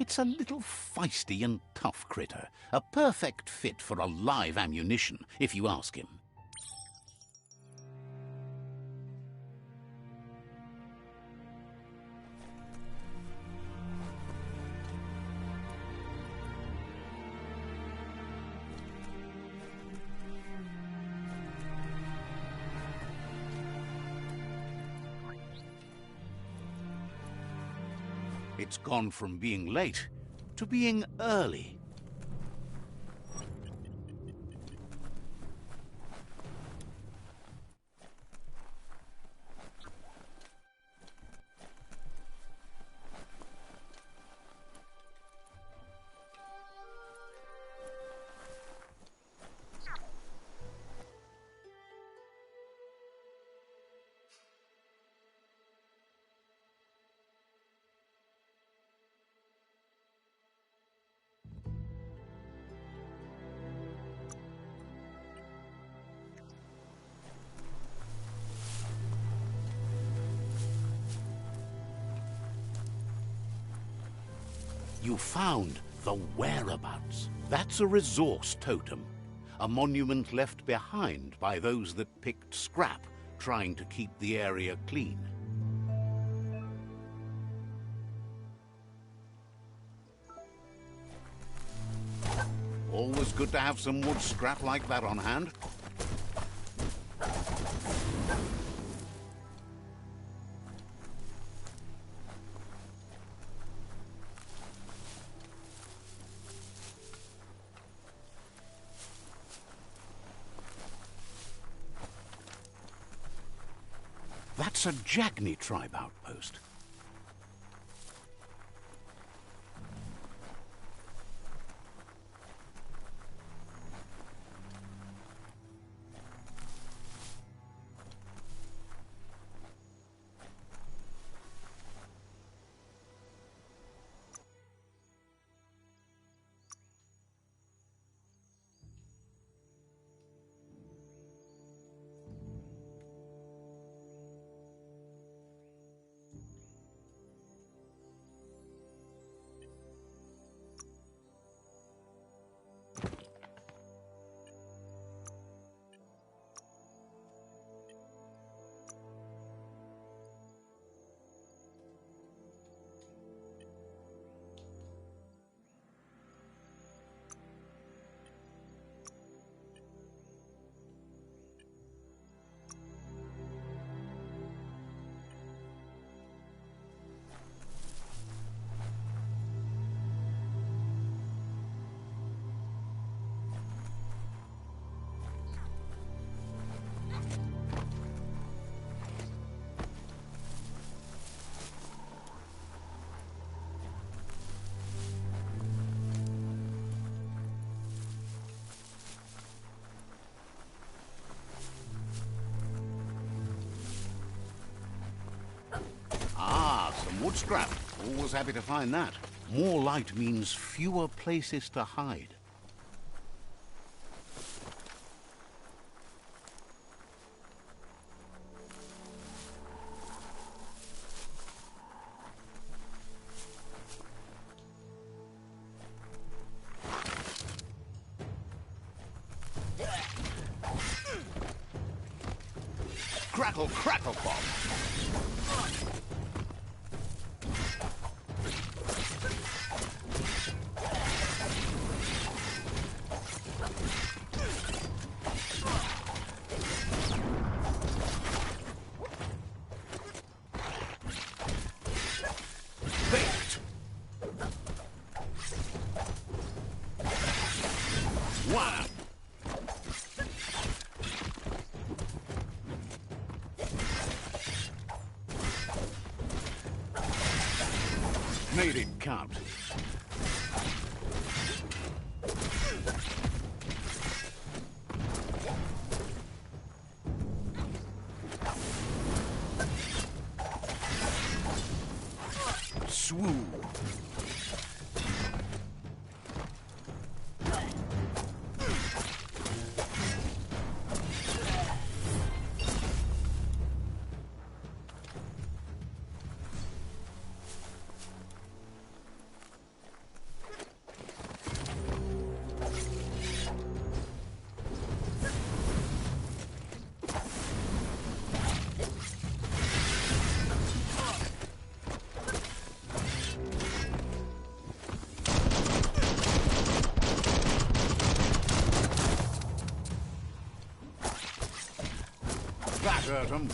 It's a little feisty and tough critter, a perfect fit for a live ammunition, if you ask him. It's gone from being late to being early. You found the whereabouts. That's a resource totem, a monument left behind by those that picked scrap, trying to keep the area clean. Always good to have some wood scrap like that on hand. That's a Jagni tribe outpost. Wood scrap. Always happy to find that. More light means fewer places to hide. Crackle, crackle, pop. Made it count. swoon. That hurt 'em.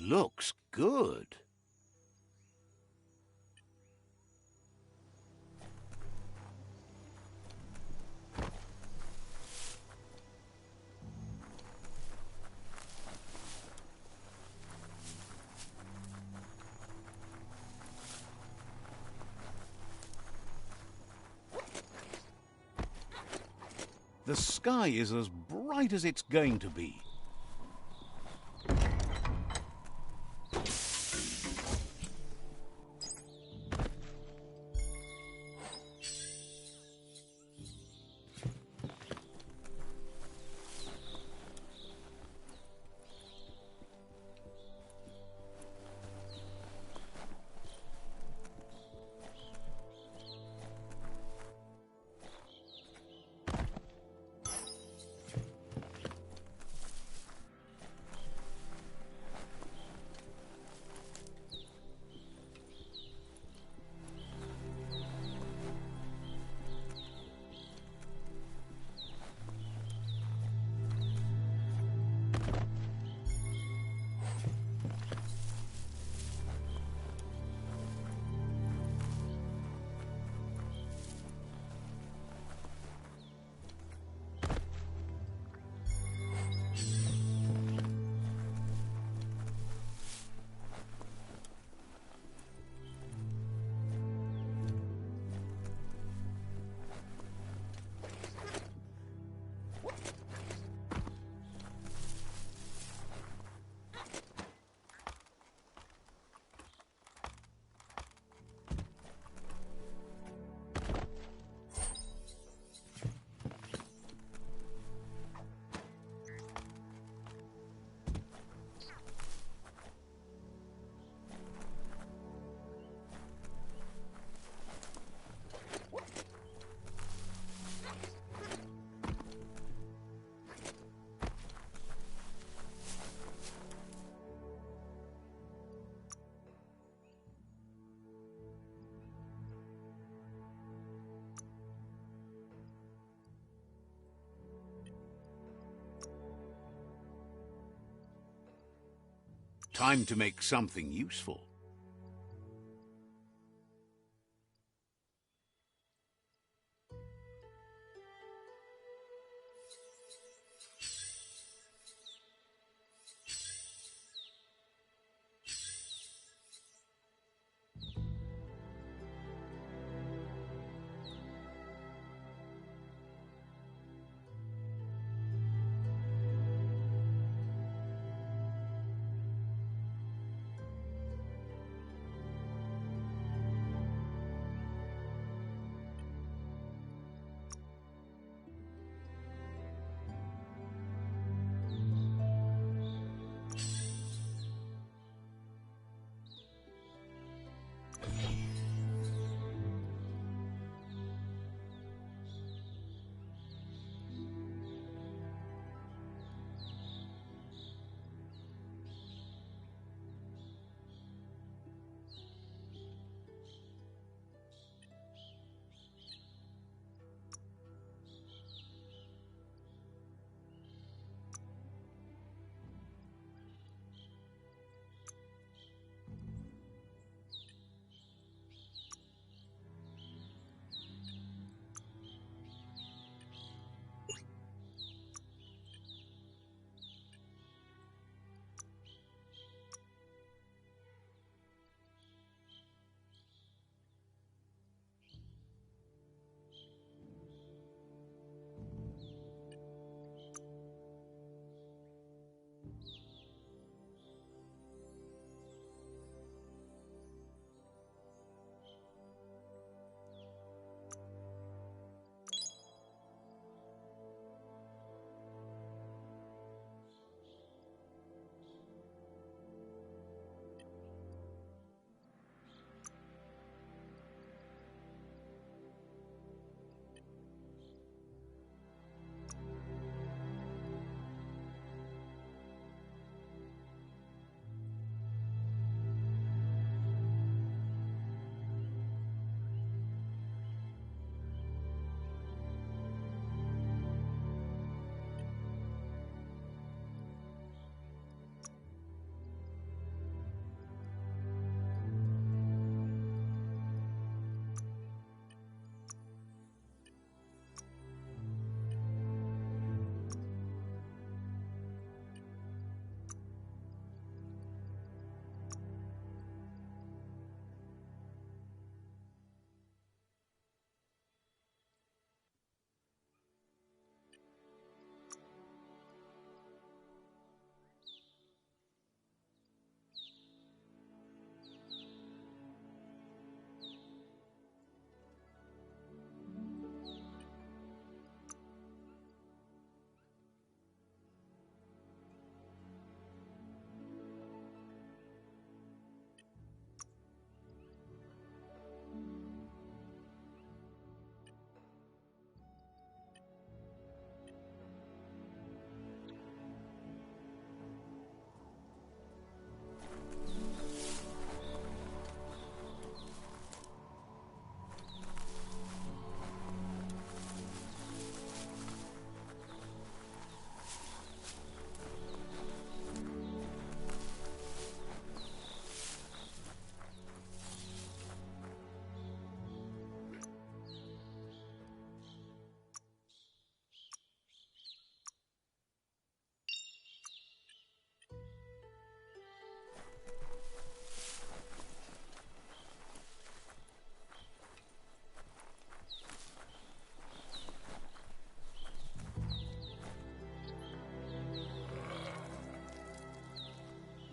Looks good. The sky is as bright as it's going to be. Time to make something useful.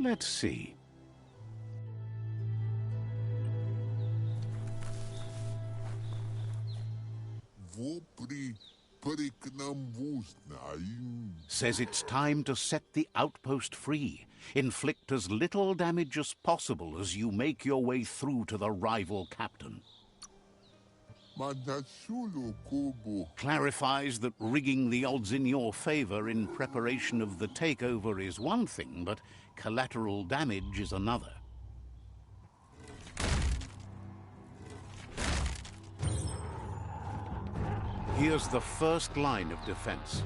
Let's see. Says it's time to set the outpost free. Inflict as little damage as possible as you make your way through to the rival captain. Clarifies that rigging the odds in your favor in preparation of the takeover is one thing, but collateral damage is another. Here's the first line of defense.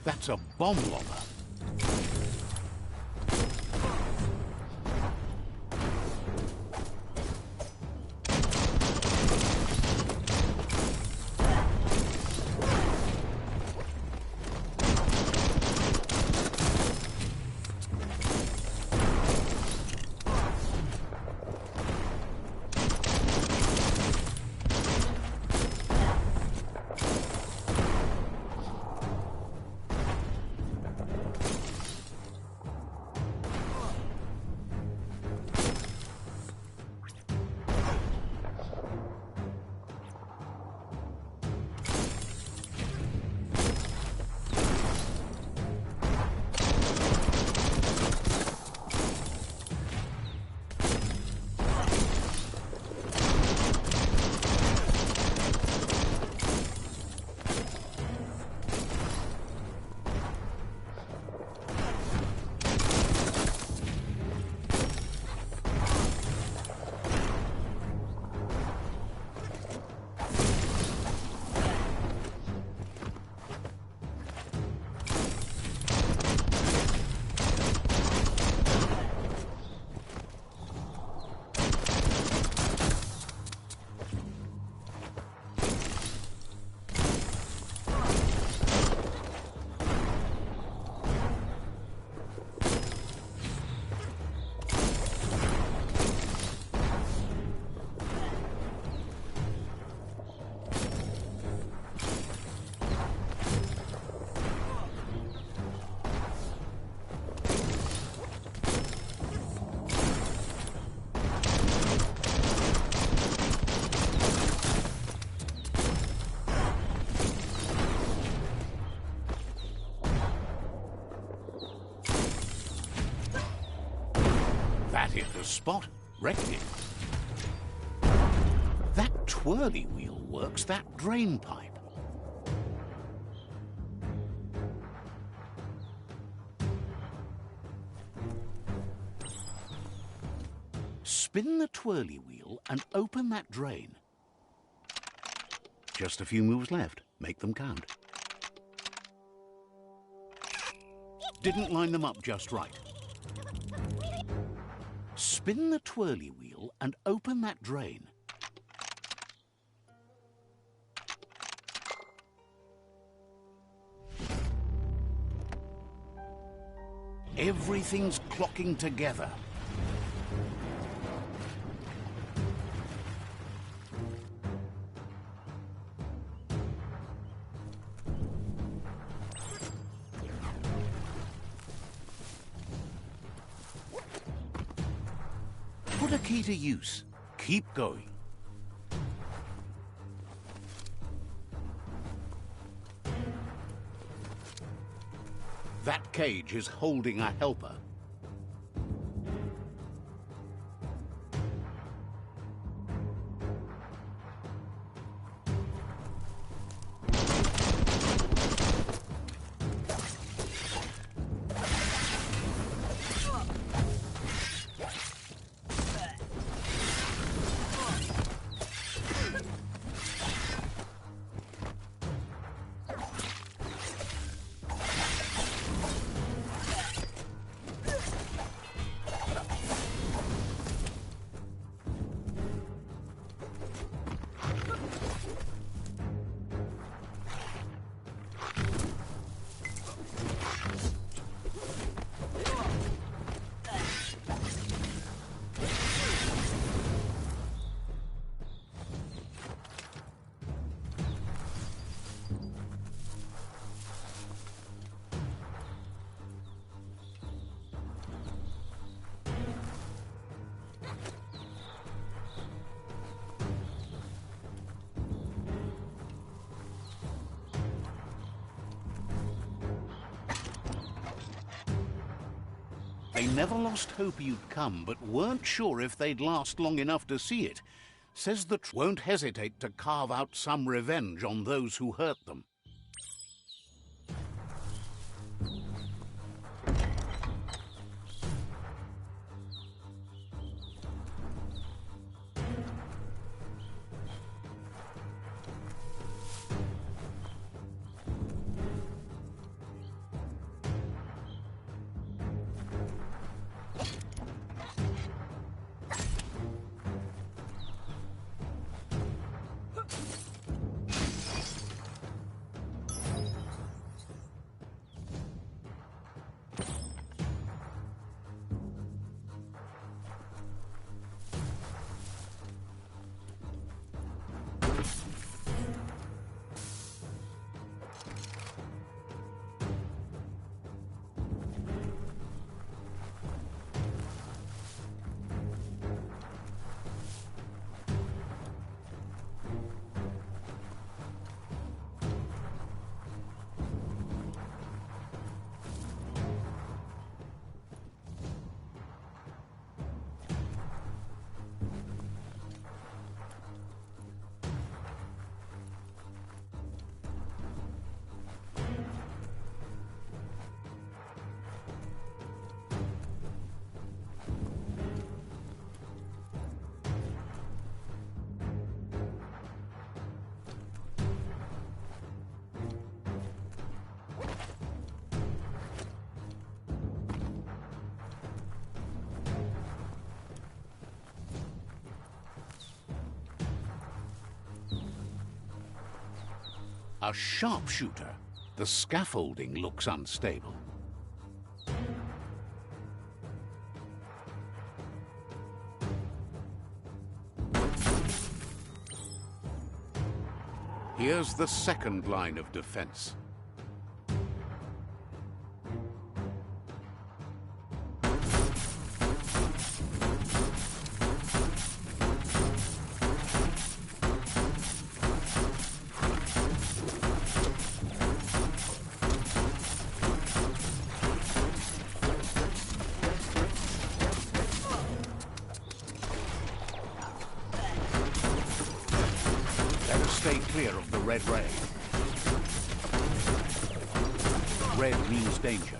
That's a bomb lobber. That hit the spot. Wrecked it. That twirly wheel works that drain pipe. Spin the twirly wheel and open that drain. Just a few moves left. Make them count. Didn't line them up just right. Spin the twirly wheel and open that drain. Everything's clocking together. Put a key to use. Keep going. That cage is holding a helper. They never lost hope you'd come, but weren't sure if they'd last long enough to see it. Says the won't hesitate to carve out some revenge on those who hurt them. A sharpshooter. The scaffolding looks unstable. Here's the second line of defense. Stay clear of the red ray. Red means danger.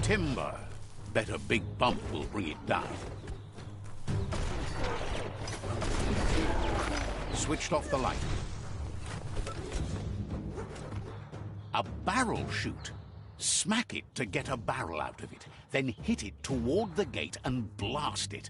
Timber. Bet a big bump will bring it down. Switched off the light. A barrel shoot. Smack it to get a barrel out of it, then hit it toward the gate and blast it.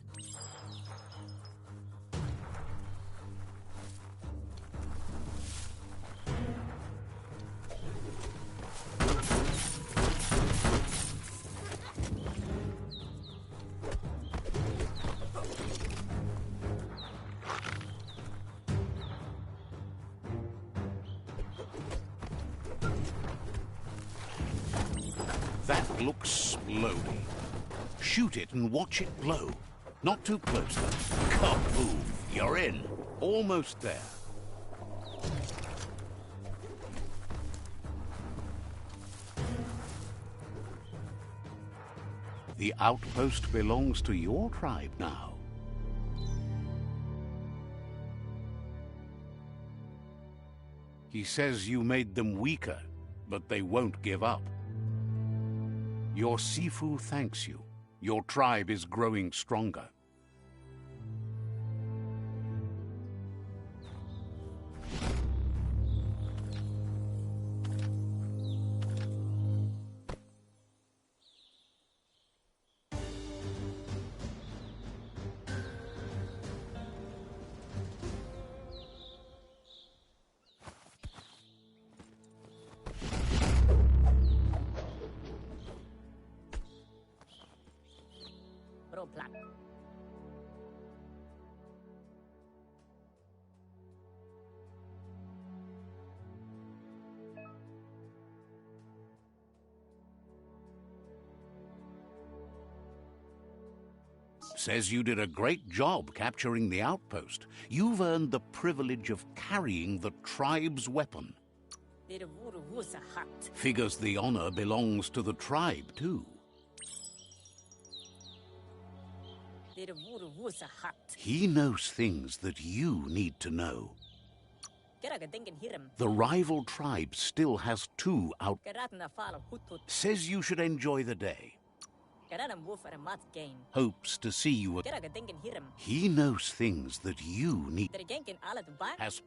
That looks splody. Shoot it and watch it blow. Not too close, though. Kaboom! You're in. Almost there. The outpost belongs to your tribe now. He says you made them weaker, but they won't give up. Your Sifu thanks you. Your tribe is growing stronger. Says you did a great job capturing the outpost. You've earned the privilege of carrying the tribe's weapon. Figures the honor belongs to the tribe, too. He knows things that you need to know. The rival tribe still has two out. Says you should enjoy the day. Hopes to see you. He knows things that you need. Has